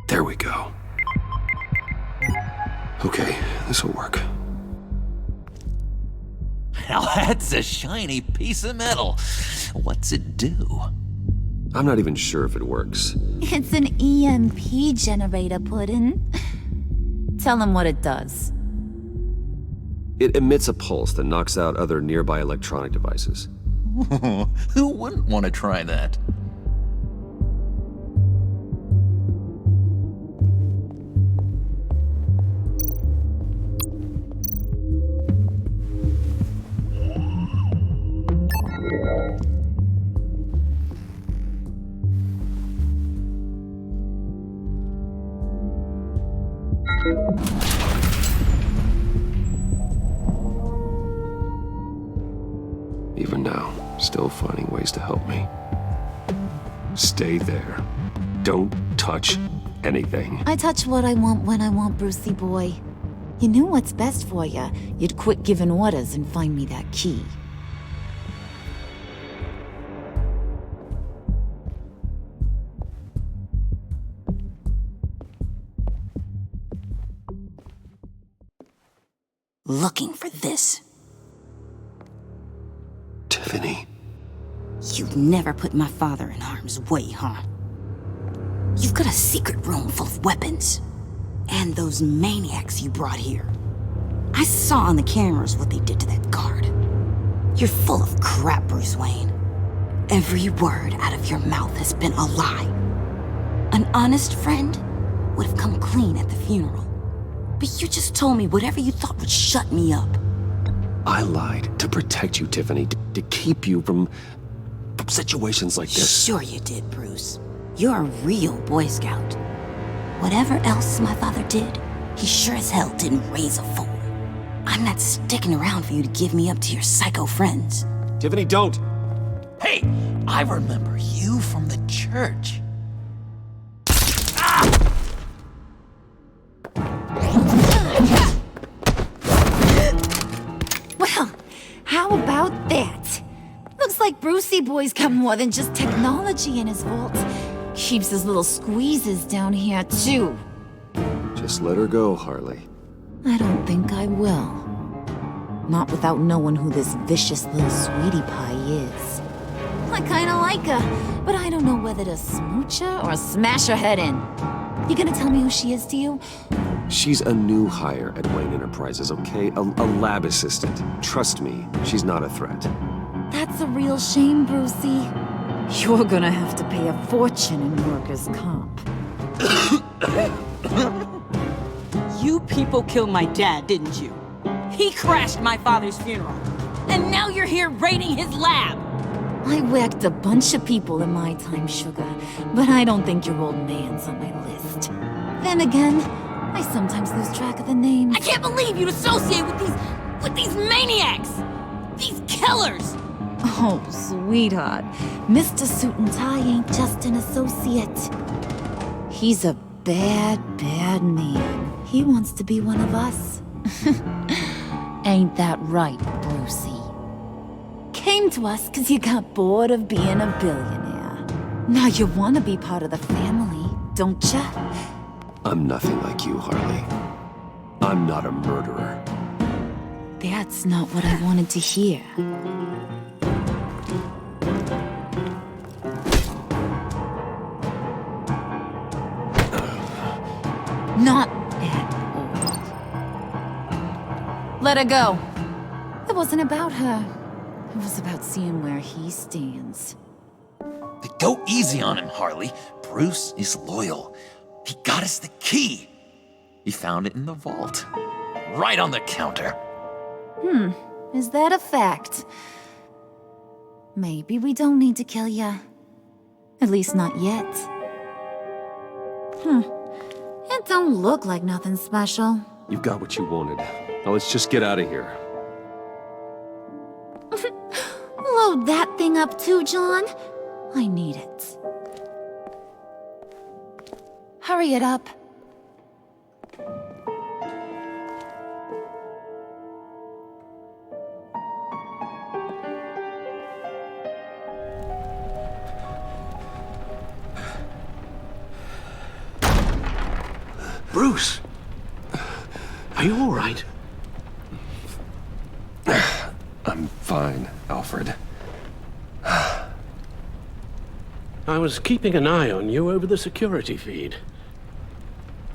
A: There we go. Okay, this'll work.
M: Now that's a shiny piece of metal. What's it do?
A: I'm not even sure if it works.
O: It's an EMP generator, Puddin'. Tell him what it does.
A: It emits a pulse that knocks out other nearby electronic devices.
M: Who wouldn't want to try that?
A: Even now, still finding ways to help me. Stay there. Don't touch anything.
O: I touch what I want when I want, Brucey boy. You knew what's best for you. You'd quit giving orders and find me that key.
E: Looking for this.
A: Tiffany.
E: You'd never put my father in harm's way, huh? You've got a secret room full of weapons.
R: And those maniacs you brought here. I saw on the cameras what they did to that guard. You're full of crap, Bruce Wayne. Every word out of your mouth has been a lie. An honest friend would have come clean at the funeral. But you just told me whatever you thought would shut me up.
A: I lied to protect you, Tiffany, to keep you from situations like this.
R: Sure you did, Bruce. You're a real Boy Scout. Whatever else my father did, he sure as hell didn't raise a fool. I'm not sticking around for you to give me up to your psycho friends.
A: Tiffany, don't!
M: Hey, I remember you from the church.
O: Well, how about that? Looks like Brucey Boy's got more than just technology in his vault. Keeps his little squeezes down here, too.
A: Just let her go, Harley.
O: I don't think I will. Not without knowing who this vicious little sweetie pie is. I kinda like her, but I don't know whether to smooch her or smash her head in. You gonna tell me who she is to you?
A: She's a new hire at Wayne Enterprises, okay? A lab assistant. Trust me, she's not a threat.
O: That's a real shame, Brucey. You're gonna have to pay a fortune in workers' comp.
S: You people killed my dad, didn't you? He crashed my father's funeral. And now you're here raiding his lab!
O: I whacked a bunch of people in my time, Sugar, but I don't think your old man's on my list. Then again, I sometimes lose track of the names.
S: I can't believe you'd associate with these maniacs! These killers!
O: Oh, sweetheart. Mr. Suit and Tie ain't just an associate. He's a bad, bad man. He wants to be one of us. Ain't that right, Brucey? Came to us because you got bored of being a billionaire. Now you want to be part of the family, don't ya?
A: I'm nothing like you, Harley. I'm not a murderer.
O: That's not what I wanted to hear. Not at all. Let her go. It wasn't about her. It was about seeing where he stands.
M: Go easy on him, Harley. Bruce is loyal. He got us the key. He found it in the vault. Right on the counter.
O: Is that a fact? Maybe we don't need to kill ya. At least not yet. It don't look like nothing special.
A: You've got what you wanted. Now let's just get out of here.
O: Load that thing up too, John. I need it. Hurry it up.
K: Bruce! Are you all right?
A: I'm fine, Alfred.
K: I was keeping an eye on you over the security feed.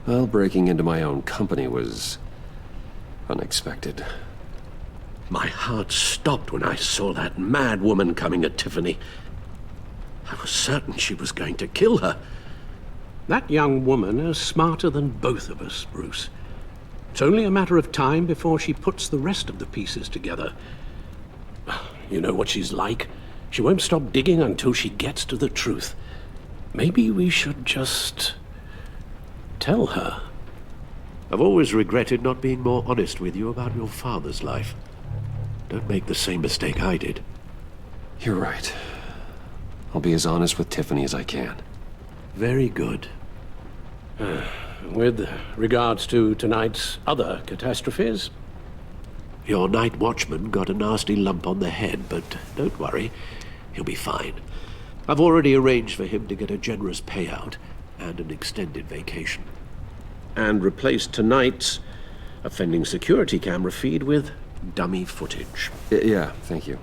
A: Well, breaking into my own company was unexpected.
K: My heart stopped when I saw that mad woman coming at Tiffany. I was certain she was going to kill her. That young woman is smarter than both of us, Bruce. It's only a matter of time before she puts the rest of the pieces together. You know what she's like. She won't stop digging until she gets to the truth. Maybe we should just tell her.
L: I've always regretted not being more honest with you about your father's life. Don't make the same mistake I did.
A: You're right. I'll be as honest with Tiffany as I can.
L: Very good.
K: With regards to tonight's other catastrophes?
L: Your night watchman got a nasty lump on the head, but don't worry. He'll be fine. I've already arranged for him to get a generous payout and an extended vacation.
K: And replaced tonight's offending security camera feed with dummy footage.
A: Yeah, thank you.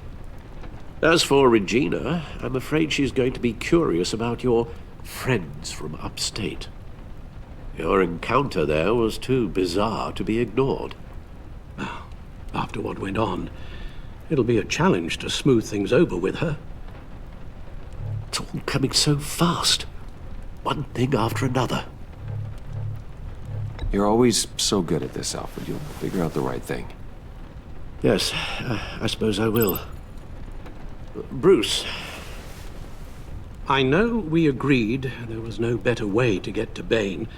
L: As for Regina, I'm afraid she's going to be curious about your friends from upstate. Your encounter there was too bizarre to be ignored.
K: After what went on, it'll be a challenge to smooth things over with her.
L: It's all coming so fast. One thing after another.
A: You're always so good at this, Alfred. You'll figure out the right thing.
L: Yes, I suppose I will. Bruce.
K: I know we agreed there was no better way to get to Bane.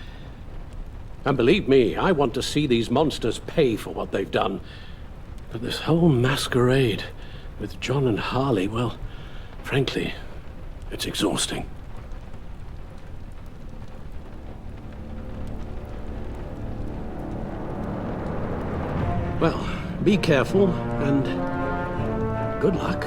K: And believe me, I want to see these monsters pay for what they've done. But this whole masquerade with John and Harley, well, frankly, it's exhausting. Well, be careful, and good luck.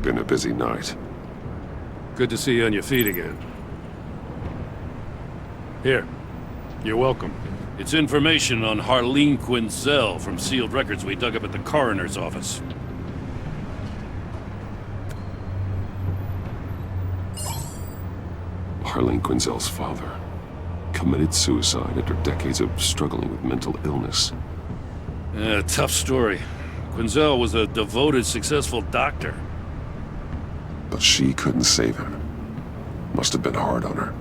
A: Been a busy night.
C: Good to see you on your feet again. Here, you're welcome. It's information on Harleen Quinzel from sealed records we dug up at the coroner's office.
A: Harleen Quinzel's father committed suicide after decades of struggling with mental illness.
C: Yeah, tough story. Quinzel was a devoted, successful doctor.
A: But she couldn't save him. Must have been hard on her.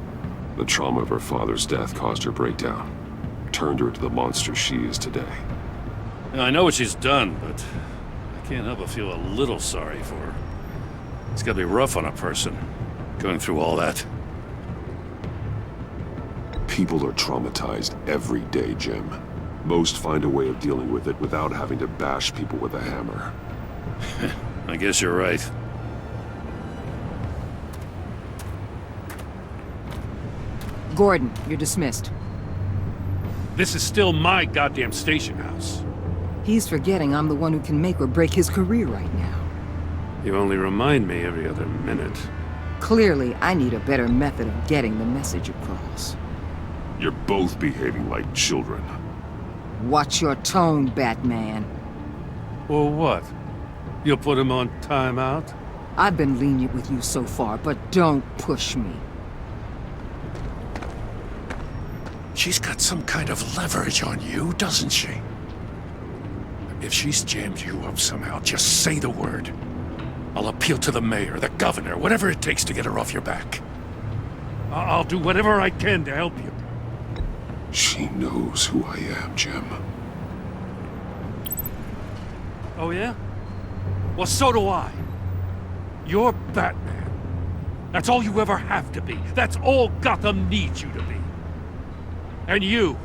A: The trauma of her father's death caused her breakdown. Turned her into the monster she is today.
C: I know what she's done, but I can't help but feel a little sorry for her. It's gotta be rough on a person, going through all that.
A: People are traumatized every day, Jim. Most find a way of dealing with it without having to bash people with a hammer.
C: I guess you're right.
B: Gordon, you're dismissed.
C: This is still my goddamn station house.
B: He's forgetting I'm the one who can make or break his career right now.
C: You only remind me every other minute.
B: Clearly, I need a better method of getting the message across.
A: You're both behaving like children.
B: Watch your tone, Batman.
C: Well, what? You'll put him on timeout?
B: I've been lenient with you so far, but don't push me.
I: She's got some kind of leverage on you, doesn't she? If she's jammed you up somehow, just say the word. I'll appeal to the mayor, the governor, whatever it takes to get her off your back.
C: I'll do whatever I can to help you.
A: She knows who I am, Jim.
C: Oh, yeah? Well, so do I. You're Batman. That's all you ever have to be. That's all Gotham needs you to be. And you,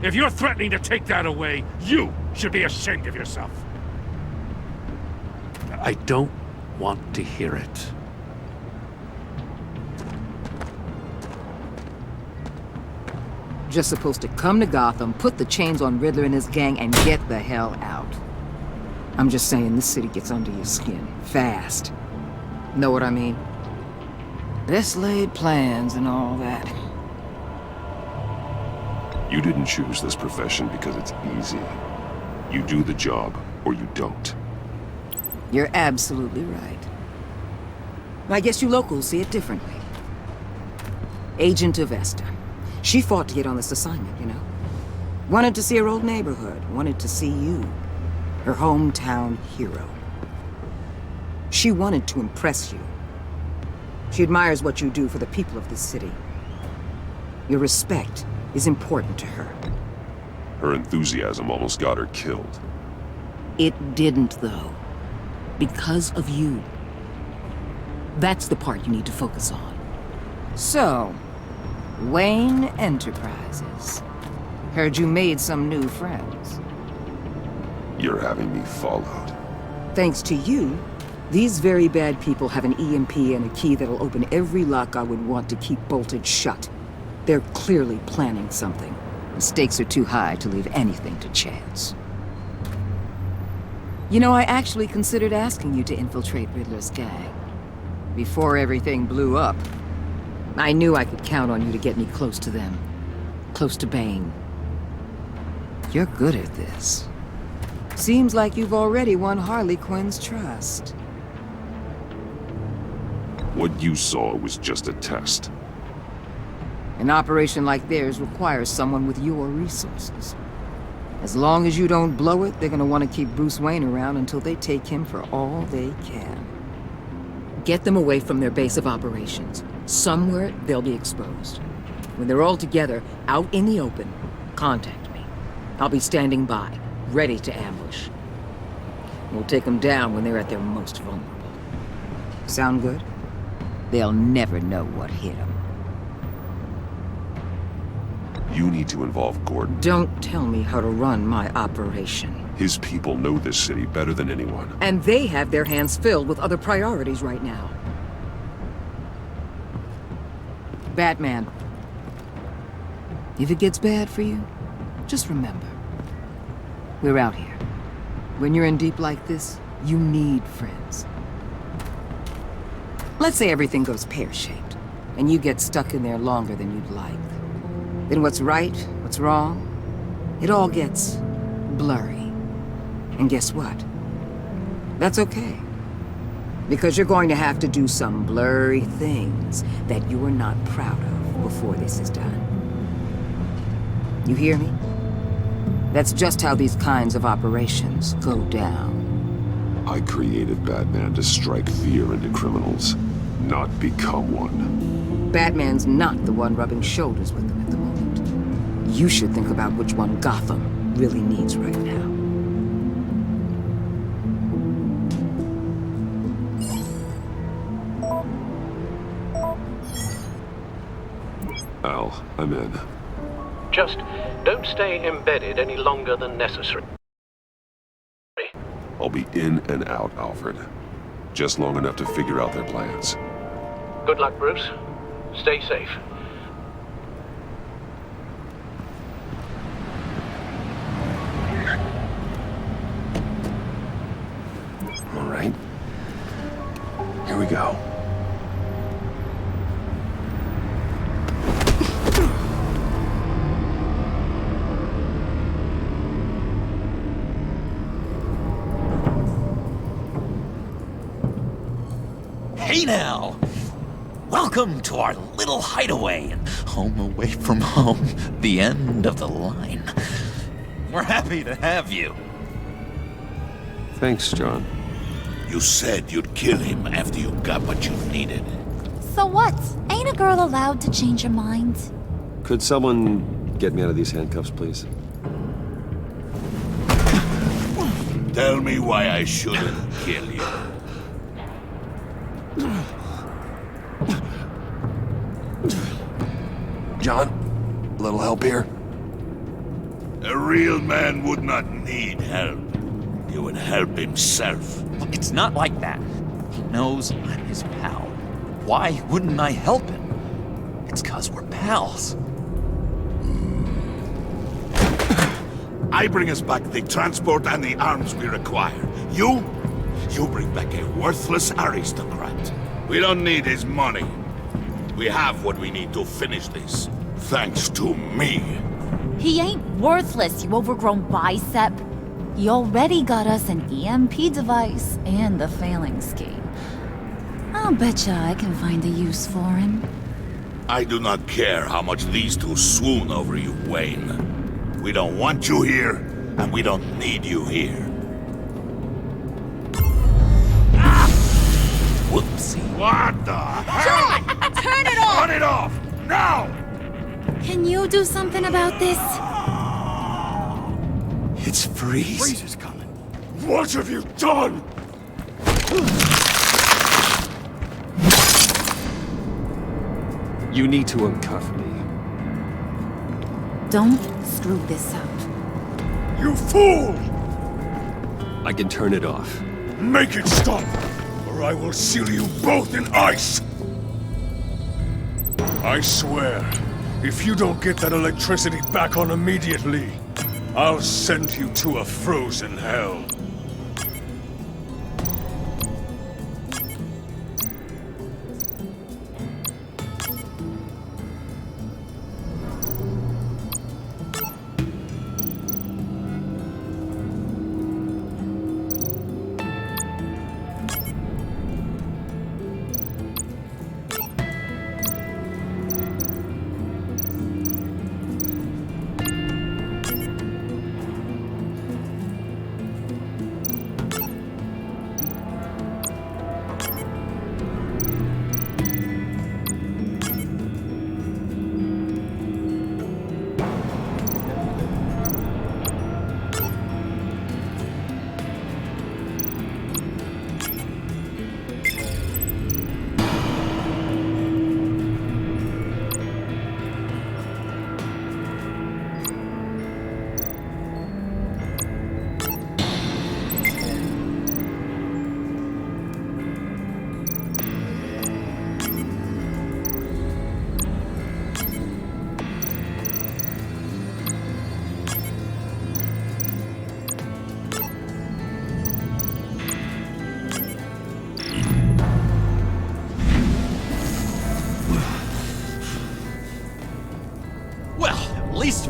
C: if you're threatening to take that away, you should be ashamed of yourself.
L: I don't want to hear it.
B: Just supposed to come to Gotham, put the chains on Riddler and his gang, and get the hell out. I'm just saying, this city gets under your skin. Fast. Know what I mean? Best laid plans and all that.
A: You didn't choose this profession because it's easy. You do the job, or you don't.
B: You're absolutely right. I guess you locals see it differently. Agent Avesta. She fought to get on this assignment, you know? Wanted to see her old neighborhood, wanted to see you, her hometown hero. She wanted to impress you. She admires what you do for the people of this city. Your respect is important to her.
A: Her enthusiasm almost got her killed.
B: It didn't, though. Because of you. That's the part you need to focus on. So, Wayne Enterprises. Heard you made some new friends.
A: You're having me followed.
B: Thanks to you, these very bad people have an EMP and a key that'll open every lock I would want to keep bolted shut. They're clearly planning something. The stakes are too high to leave anything to chance. You know, I actually considered asking you to infiltrate Riddler's gang. Before everything blew up, I knew I could count on you to get me close to them. Close to Bane. You're good at this. Seems like you've already won Harley Quinn's trust.
A: What you saw was just a test.
B: An operation like theirs requires someone with your resources. As long as you don't blow it, they're gonna want to keep Bruce Wayne around until they take him for all they can. Get them away from their base of operations. Somewhere they'll be exposed. When they're all together, out in the open, contact me. I'll be standing by, ready to ambush. We'll take them down when they're at their most vulnerable. Sound good? They'll never know what hit them.
A: You need to involve Gordon.
B: Don't tell me how to run my operation.
A: His people know this city better than anyone.
B: And they have their hands filled with other priorities right now. Batman. If it gets bad for you, just remember. We're out here. When you're in deep like this, you need friends. Let's say everything goes pear-shaped, and you get stuck in there longer than you'd like. Then what's right, what's wrong, it all gets blurry. And guess what? That's okay. Because you're going to have to do some blurry things that you are not proud of before this is done. You hear me? That's just how these kinds of operations go down.
A: I created Batman to strike fear into criminals, not become one.
B: Batman's not the one rubbing shoulders with them at the moment. You should think about which one Gotham really needs right now.
A: Al, I'm in.
K: Just don't stay embedded any longer than necessary.
A: I'll be in and out, Alfred. Just long enough to figure out their plans.
K: Good luck, Bruce. Stay safe.
A: All right. Here we go.
M: Hey now! Welcome to our little hideaway and home away from home, the end of the line. We're happy to have you.
A: Thanks, John.
I: You said you'd kill him after you got what you needed.
O: So what? Ain't a girl allowed to change her mind?
A: Could someone get me out of these handcuffs, please?
I: Tell me why I shouldn't kill you.
A: John, a little help here?
I: A real man would not need help. He would help himself.
M: It's not like that. He knows I'm his pal. Why wouldn't I help him? It's 'cause we're pals.
I: I bring us back the transport and the arms we require. You bring back a worthless aristocrat. We don't need his money. We have what we need to finish this. Thanks to me.
O: He ain't worthless, you overgrown bicep. He already got us an EMP device and the phalanx key. I'll betcha I can find a use for him.
I: I do not care how much these two swoon over you, Wayne. We don't want you here, and we don't need you here.
M: Whoopsie.
I: What the hell?
O: John! Turn it off!
I: Turn it off! Now!
O: Can you do something about this?
M: It's Freeze.
I: Freeze is coming. What have you done?
A: You need to uncuff me.
O: Don't screw this up.
I: You fool!
A: I can turn it off.
I: Make it stop, or I will seal you both in ice!
D: I swear, if you don't get that electricity back on immediately, I'll send you to a frozen hell.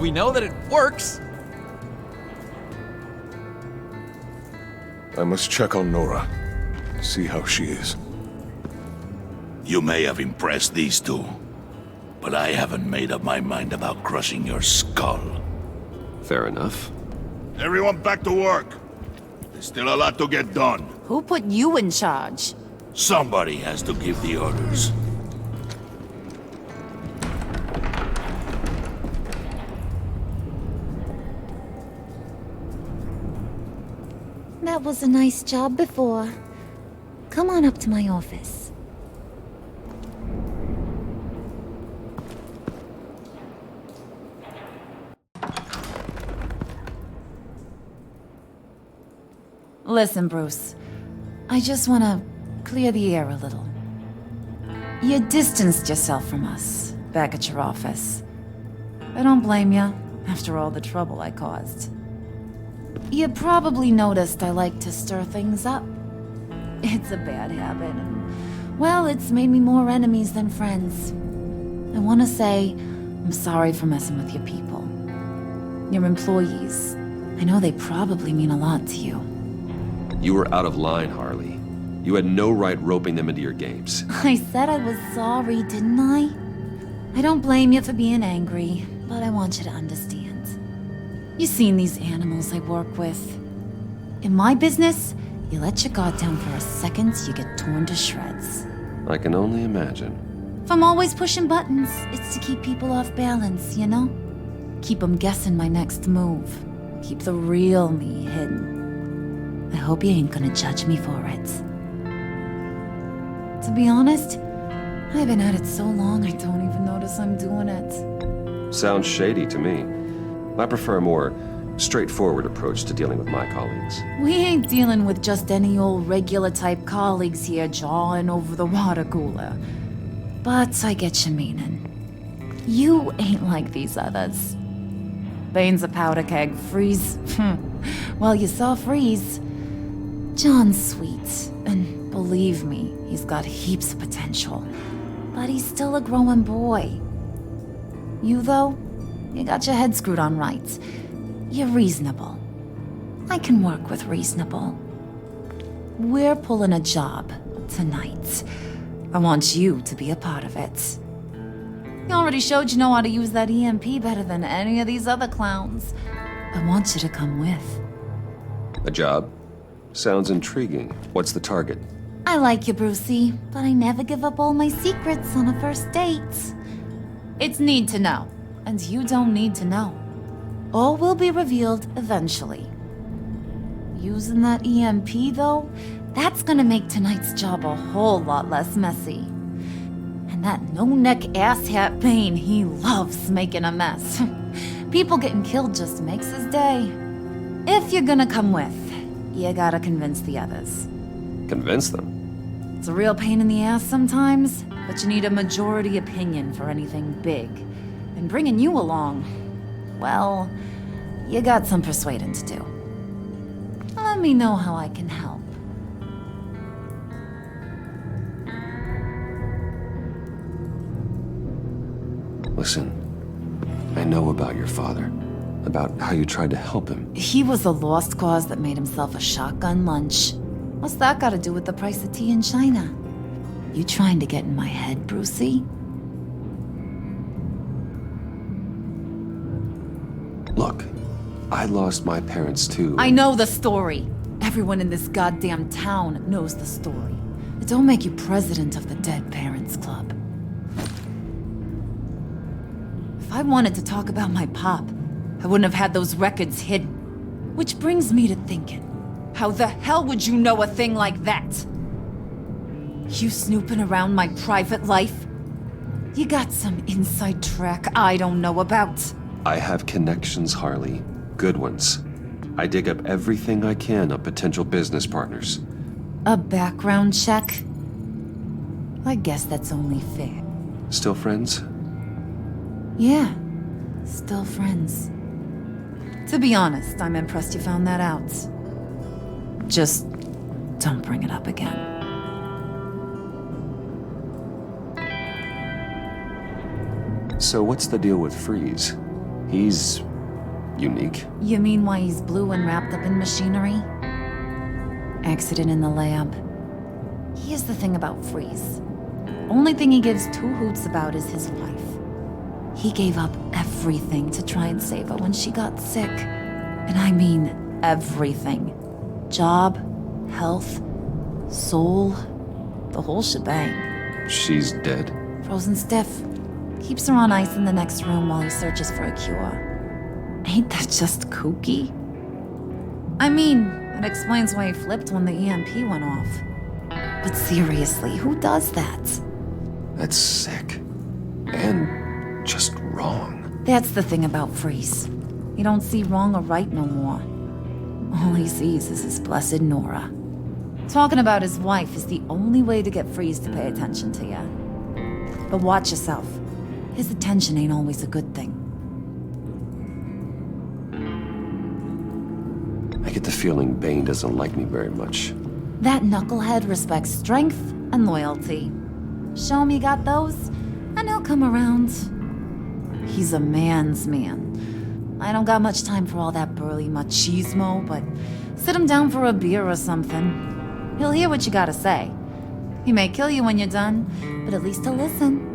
T: we know that it works.
Q: I must check on Nora. See how she is.
I: You may have impressed these two, but I haven't made up my mind about crushing your skull.
A: Fair enough.
I: Everyone back to work. There's still a lot to get done.
S: Who put you in charge?
I: Somebody has to give the orders.
O: That was a nice job before. Come on up to my office.
S: Listen, Bruce. I just want to clear the air a little. You distanced yourself from us back at your office. I don't blame you, after all the trouble I caused. You probably noticed I like to stir things up. It's a bad habit, and, well, it's made me more enemies than friends. I want to say I'm sorry for messing with your people. Your employees. I know they probably mean a lot to you.
A: You were out of line, Harley. You had no right roping them into your games.
O: I said I was sorry, didn't I? I don't blame you for being angry, but I want you to understand. You've seen these animals I work with. In my business, you let your guard down for a second, you get torn to shreds.
A: I can only imagine.
O: If I'm always pushing buttons, it's to keep people off balance, you know? Keep them guessing my next move. Keep the real me hidden. I hope you ain't gonna judge me for it. To be honest, I've been at it so long I don't even notice I'm doing it.
A: Sounds shady to me. I prefer a more straightforward approach to dealing with my colleagues.
S: We ain't dealing with just any old regular type colleagues here jawing over the water cooler. But I get your meaning. You ain't like these others. Bane's a powder keg. Freeze. Well, you saw Freeze. John's sweet, and believe me, he's got heaps of potential. But he's still a growing boy. You, though, you got your head screwed on right. You're reasonable. I can work with reasonable. We're pulling a job tonight. I want you to be a part of it. You already showed you know how to use that EMP better than any of these other clowns. I want you to come with.
A: A job? Sounds intriguing. What's the target?
O: I like you, Brucey, but I never give up all my secrets on a first date.
S: It's need to know, and you don't need to know. All will be revealed eventually. Using that EMP, though, that's gonna make tonight's job a whole lot less messy. And that no-neck asshat Bane, he loves making a mess. People getting killed just makes his day. If you're gonna come with, you gotta convince the others.
A: Convince them?
S: It's a real pain in the ass sometimes, but you need a majority opinion for anything big. And bringing you along, well, you got some persuading to do. Let me know how I can help.
A: Listen, I know about your father. About how you tried to help him.
S: He was a lost cause that made himself a shotgun lunch. What's that got to do with the price of tea in China? You trying to get in my head, Brucey?
A: Look, I lost my parents too.
S: I know the story. Everyone in this goddamn town knows the story. It don't make you president of the Dead Parents Club. If I wanted to talk about my pop, I wouldn't have had those records hidden. Which brings me to thinking, how the hell would you know a thing like that? You snooping around my private life? You got some inside track I don't know about.
A: I have connections, Harley. Good ones. I dig up everything I can of potential business partners.
S: A background check? I guess that's only fair.
A: Still friends?
S: Yeah, still friends. To be honest, I'm impressed you found that out. Just don't bring it up again.
A: So what's the deal with Freeze? He's unique.
S: You mean why he's blue and wrapped up in machinery? Accident in the lab. Here's the thing about Freeze. Only thing he gives two hoots about is his wife. He gave up everything to try and save her when she got sick. And I mean everything. Job, health, soul, the whole shebang.
A: She's dead?
S: Frozen stiff. Keeps her on ice in the next room while he searches for a cure. Ain't that just kooky? I mean, it explains why he flipped when the EMP went off. But seriously, who does that?
A: That's sick. And just wrong.
S: That's the thing about Freeze. He don't see wrong or right no more. All he sees is his blessed Nora. Talking about his wife is the only way to get Freeze to pay attention to you. But watch yourself. His attention ain't always a good thing.
A: I get the feeling Bane doesn't like me very much.
S: That knucklehead respects strength and loyalty. Show him you got those, and he'll come around. He's a man's man. I don't got much time for all that burly machismo, but sit him down for a beer or something. He'll hear what you gotta say. He may kill you when you're done, but at least he'll listen.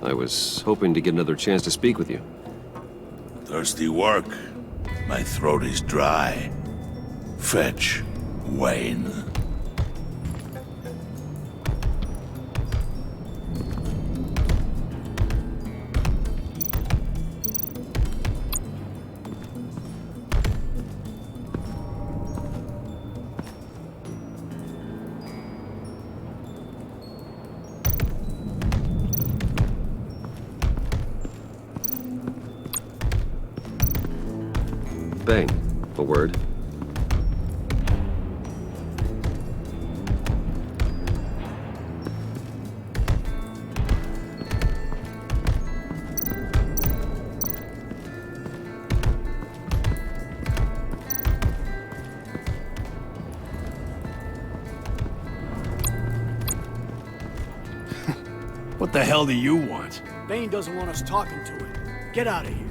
A: I was hoping to get another chance to speak with you.
I: Thirsty work? My throat is dry. Fetch, Wayne.
A: Bane, a word.
H: What the hell do you want? Bane doesn't want us talking to him. Get out of here.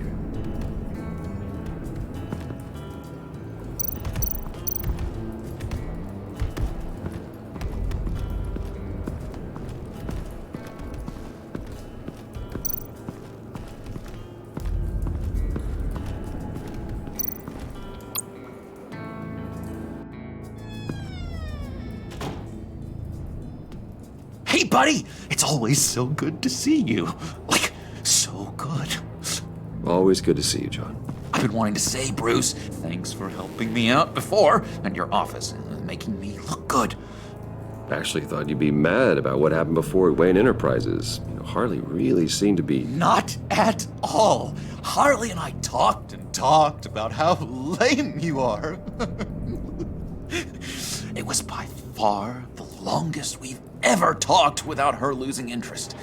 M: Hey, buddy! It's always so good to see you. Like, so good.
A: Always good to see you, John.
M: I've been wanting to say, Bruce, thanks for helping me out before, and your office, and making me look good.
A: Actually thought you'd be mad about what happened before Wayne Enterprises. You know, Harley really seemed to be...
M: Not at all. Harley and I talked and talked about how lame you are. It was by far the longest we've ever talked without her losing interest.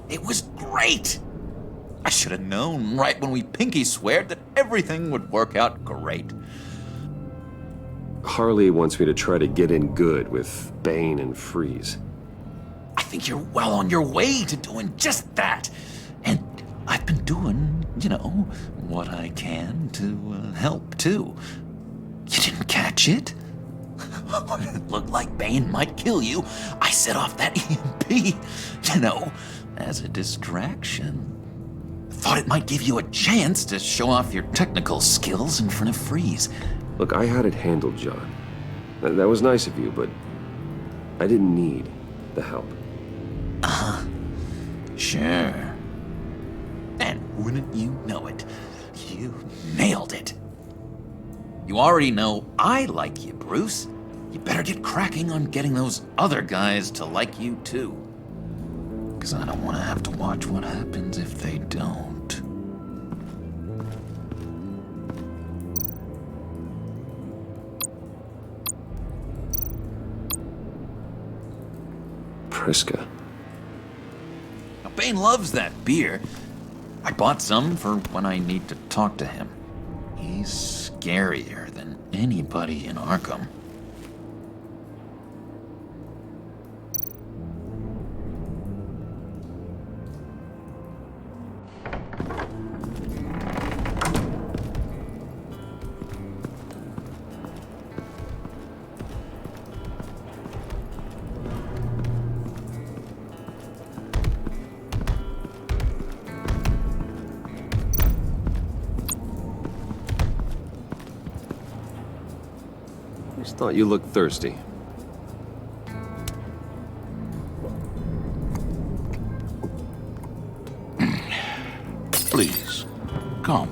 M: It was great. I should have known right when we pinky sweared that everything would work out great.
A: Harley wants me to try to get in good with Bane and Freeze.
M: I think you're well on your way to doing just that. And I've been doing, you know, what I can to help, too. You didn't catch it? It looked like Bane might kill you. I set off that EMP, you know, as a distraction. Thought it might give you a chance to show off your technical skills in front of Freeze.
A: Look, I had it handled, John. That was nice of you, but I didn't need the help.
M: Sure. And wouldn't you know it, you nailed it. You already know I like you, Bruce. You better get cracking on getting those other guys to like you too. Because I don't want to have to watch what happens if they don't.
A: Priska.
M: Now, Bane loves that beer. I bought some for when I need to talk to him. He's scarier than anybody in Arkham.
A: Just thought you looked thirsty.
I: Please, come.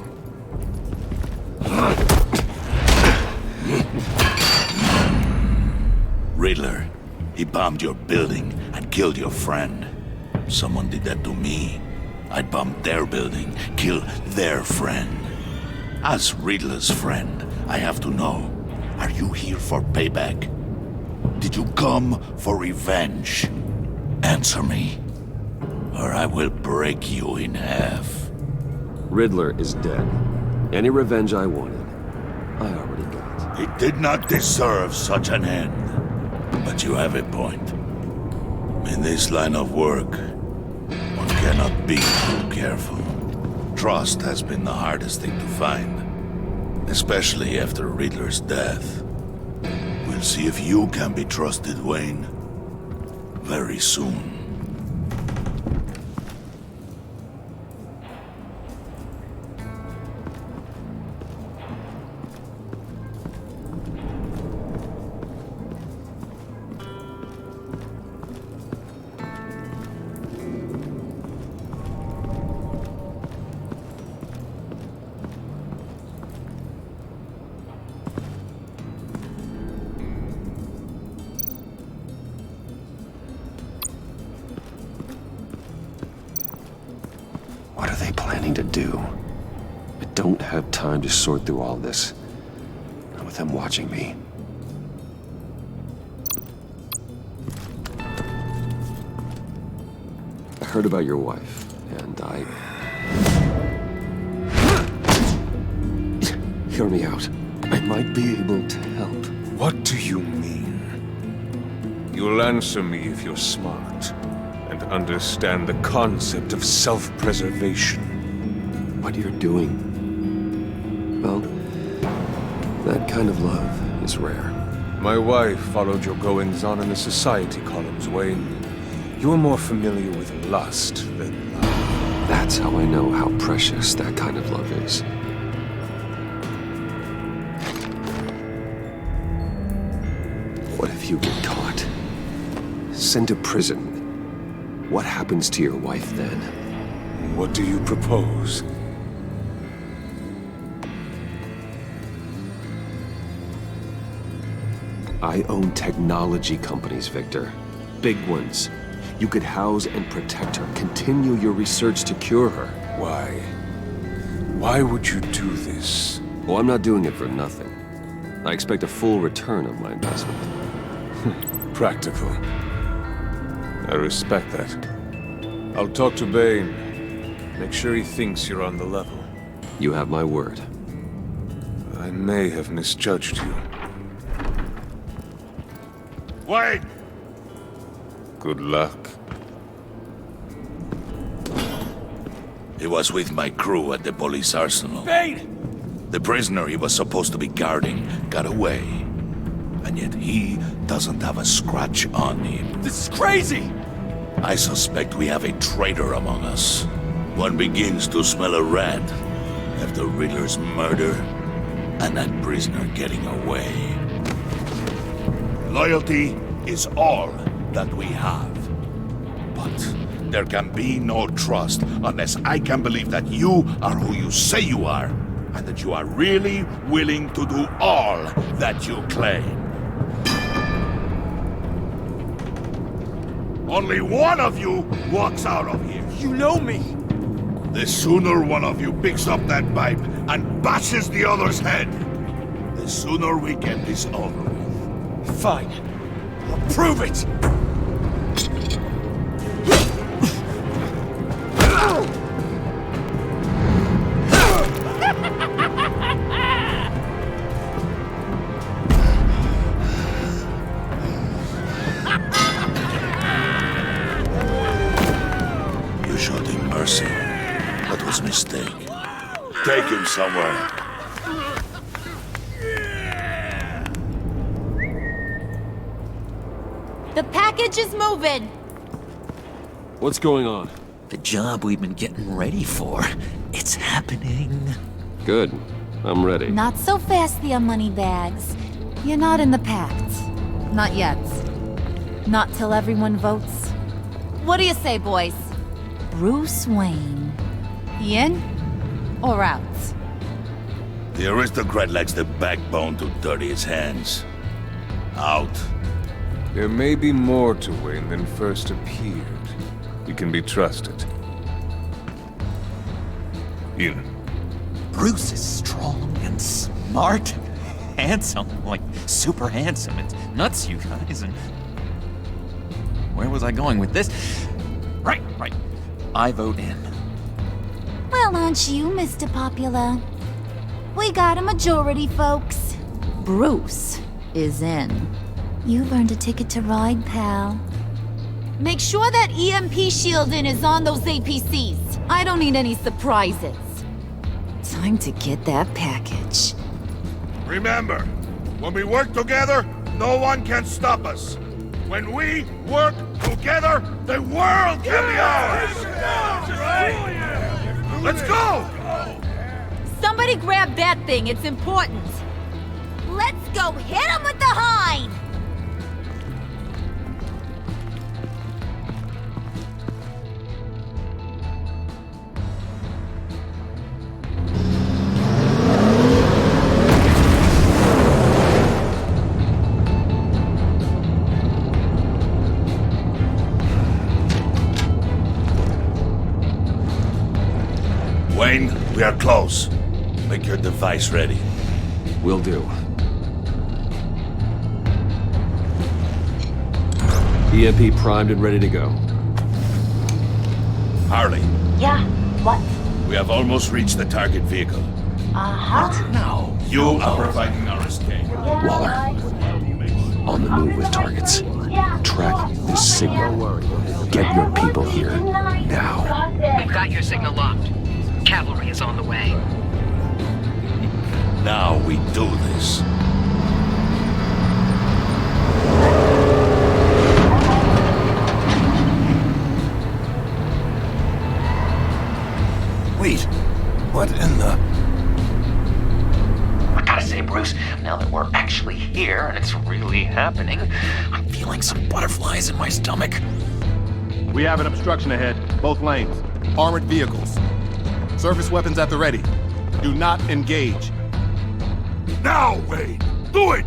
I: Riddler, he bombed your building and killed your friend. Someone did that to me. I'd bomb their building, kill their friend. As Riddler's friend, I have to know, are you here for payback? Did you come for revenge? Answer me, or I will break you in half.
A: Riddler is dead. Any revenge I wanted, I already got.
I: He did not deserve such an end. But you have a point. In this line of work, one cannot be too careful. Trust has been the hardest thing to find, especially after Riddler's death. We'll see if you can be trusted, Wayne, very soon.
A: What are they planning to do? I don't have time to sort through all this. Not with them watching me. I heard about your wife, and Hear me out. I might be able to help.
T: What do you mean? You'll answer me if you're smart and understand the concept of self-preservation.
A: What you're doing, well, that kind of love is rare.
T: My wife followed your goings-on in the society columns, Wayne. You're more familiar with lust than love.
A: That's how I know how precious that kind of love is. What if you get caught? Sent to prison? What happens to your wife then?
T: What do you propose?
A: I own technology companies, Victor. Big ones. You could house and protect her, continue your research to cure her.
T: Why? Why would you do this?
A: Oh, I'm not doing it for nothing. I expect a full return on my investment.
T: Practical. I respect that. I'll talk to Bane. Make sure he thinks you're on the level.
A: You have my word.
T: I may have misjudged you.
I: Wait!
T: Good luck.
I: He was with my crew at the police arsenal.
F: Bane!
I: The prisoner he was supposed to be guarding got away. and yet he doesn't have a scratch on him.
F: This is crazy!
I: I suspect we have a traitor among us. One begins to smell a rat after Riddler's murder and that prisoner getting away. Loyalty is all that we have. But there can be no trust unless I can believe that you are who you say you are, and that you are really willing to do all that you claim. Only one of you walks out of here.
F: You know me!
I: The sooner one of you picks up that pipe and bashes the other's head, the sooner we get this over with.
F: Fine. I'll prove it!
I: You showed him mercy. That was a mistake. Take him somewhere.
O: The package is moving!
T: What's going on?
M: The job we've been getting ready for. It's happening.
T: Good. I'm ready.
O: Not so fast, the Moneybags. You're not in the pact. Not yet. Not till everyone votes. What do you say, boys? Bruce Wayne. In or out?
I: The aristocrat lacks the backbone to dirty his hands. Out.
T: There may be more to Wayne than first appeared. You can be trusted. In.
M: Bruce is strong and smart. Handsome. Like, super handsome. It's nuts, you guys. And where was I going with this? Right. I vote in.
O: Well, aren't you, Mr. Popular? We got a majority, folks. Bruce is in. You've earned a ticket to ride, pal. Make sure that EMP shielding is on those APCs. I don't need any surprises. Time to get that package.
I: Remember, when we work together, no one can stop us. When we work together, the world can be ours! Let's go!
O: Somebody grab that thing, it's important. Let's go hit him with the hind!
I: Wayne, we are close. Make your device ready.
A: Will do. EMP primed and ready to go.
I: Harley.
J: Yeah, what?
I: We have almost reached the target vehicle.
J: What?
I: No. You are providing our escape.
A: Waller. On the move with targets. Track this signal. Get your people here. Now.
U: We've got your signal locked. Cavalry is on the way.
I: Now we do this.
M: Wait, what in the...
V: I gotta say, Bruce, now that we're actually here and it's really happening, I'm feeling some butterflies in my stomach.
W: We have an obstruction ahead, both lanes. Armored vehicles. Surface weapons at the ready. Do not engage.
I: Now, Wayne! Do it!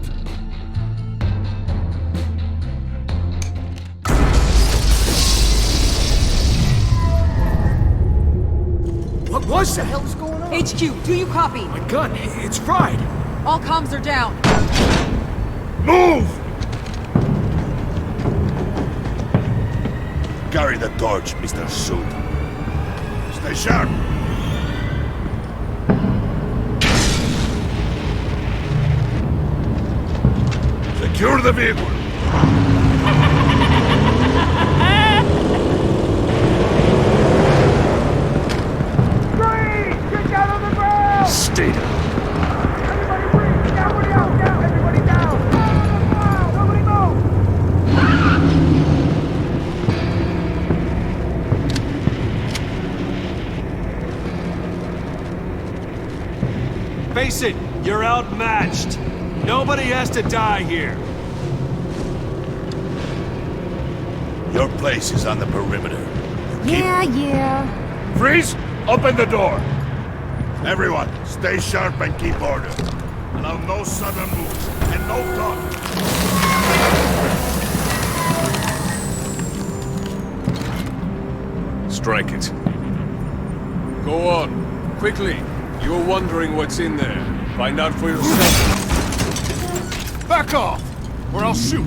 G: What was that? What the hell is going on?
B: HQ, do you copy?
G: My gun, it's fried.
B: All comms are down.
I: Move! Carry the torch, Mr. Suit. Stay sharp. Secure the vehicle.
A: Stay down.
W: Everybody breathe! Down, everybody down! Everybody down!
F: face it, you're outmatched. Nobody has to die here.
I: Your place is on the perimeter.
O: Yeah.
I: Freeze! Open the door! Everyone, stay sharp and keep order. Allow no sudden moves, and no talk.
T: Strike it. Go on. Quickly. You were wondering what's in there. Find out for yourself.
W: Back off, or I'll shoot.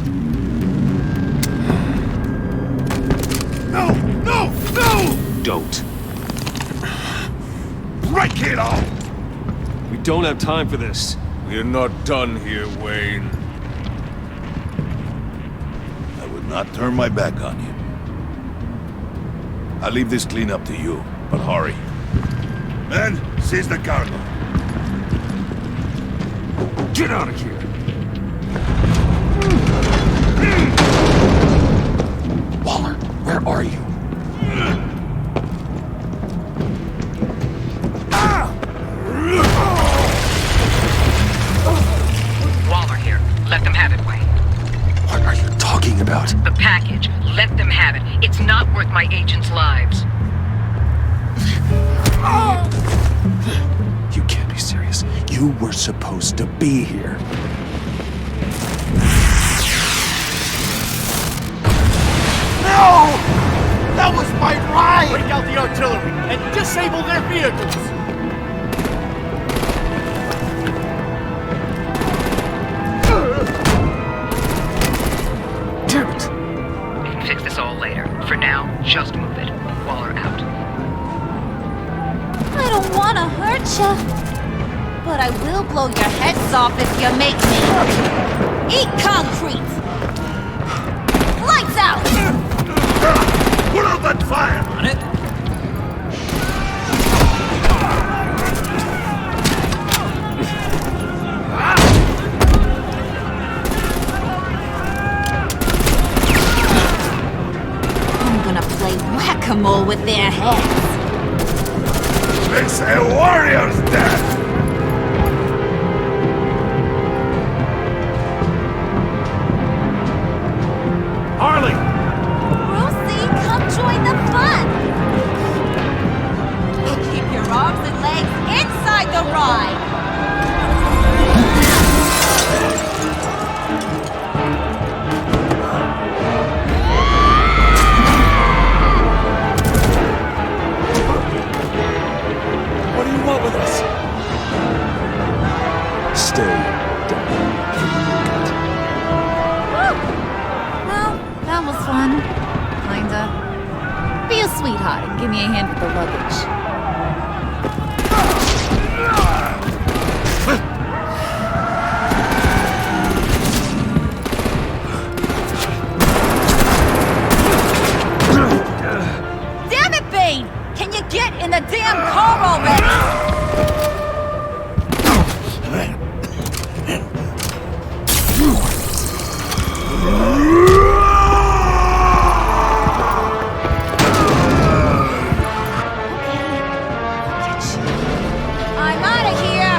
I: No!
A: Don't.
I: Break it all!
T: We don't have time for this. We're not done here, Wayne.
I: I would not turn my back on you. I'll leave this cleanup to you, but hurry. Men, seize the cargo.
T: Get out of here!
A: Waller, where are you?
U: Waller here. Let them have it, Wayne.
A: What are you talking about?
U: The package. Let them have it. It's not worth my agents' lives.
A: You can't be serious. You were supposed to be here.
H: No! That was my ride! Break out the artillery and disable their vehicles!
A: Damn it!
U: We can fix this all later. For now, just move it. Waller out.
O: I don't want to hurt you, but I will blow your heads off if you make me. Eat concrete! Lights out!
I: Put out that fire!
H: On it?
O: I'm gonna play whack-a-mole with their heads.
I: It's a warrior's death!
F: Harley!
O: Brucey, come join the fun! And keep your arms and legs inside the ride!
F: What do you want with us?
A: Stay down.
S: Well, that was fun. Kinda. Be a sweetheart and give me a hand with the luggage.
O: Damn it, Bane! Can you get in the damn car already? I'm out of here!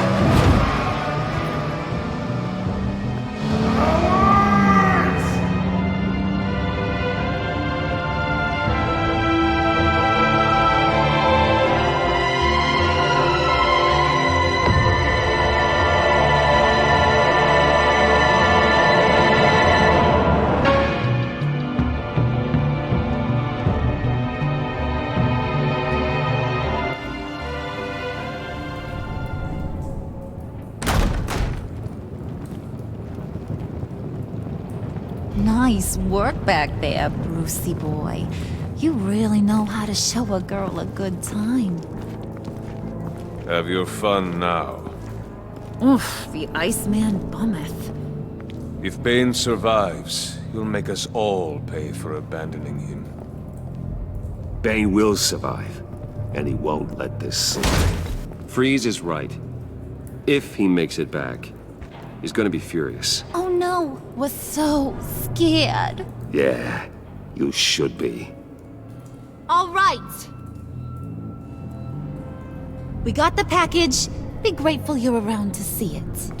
S: Nice work back there, Brucey boy. You really know how to show a girl a good time.
T: Have your fun now.
S: Oof, the Iceman bummeth.
T: If Bane survives, he'll make us all pay for abandoning him.
A: Bane will survive, and he won't let this slide. Freeze is right. If he makes it back, he's gonna be furious.
O: Oh no, we're so scared.
A: Yeah, you should be.
O: All right. We got the package. Be grateful you're around to see it.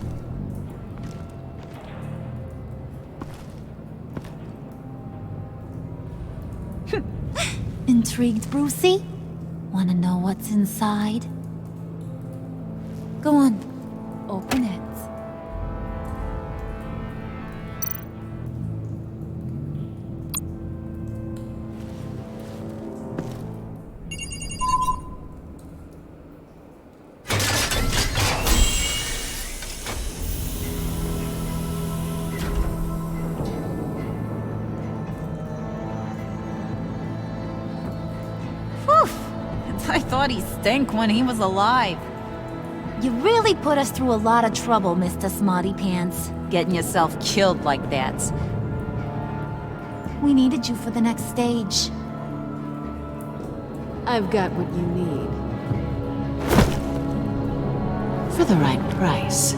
O: Intrigued, Brucey? Wanna know what's inside? Go on, open it.
S: I thought he stank when he was alive.
O: You really put us through a lot of trouble, Mr. Smarty Pants.
S: Getting yourself killed like that.
O: We needed you for the next stage.
E: I've got what you need.
S: For the right price.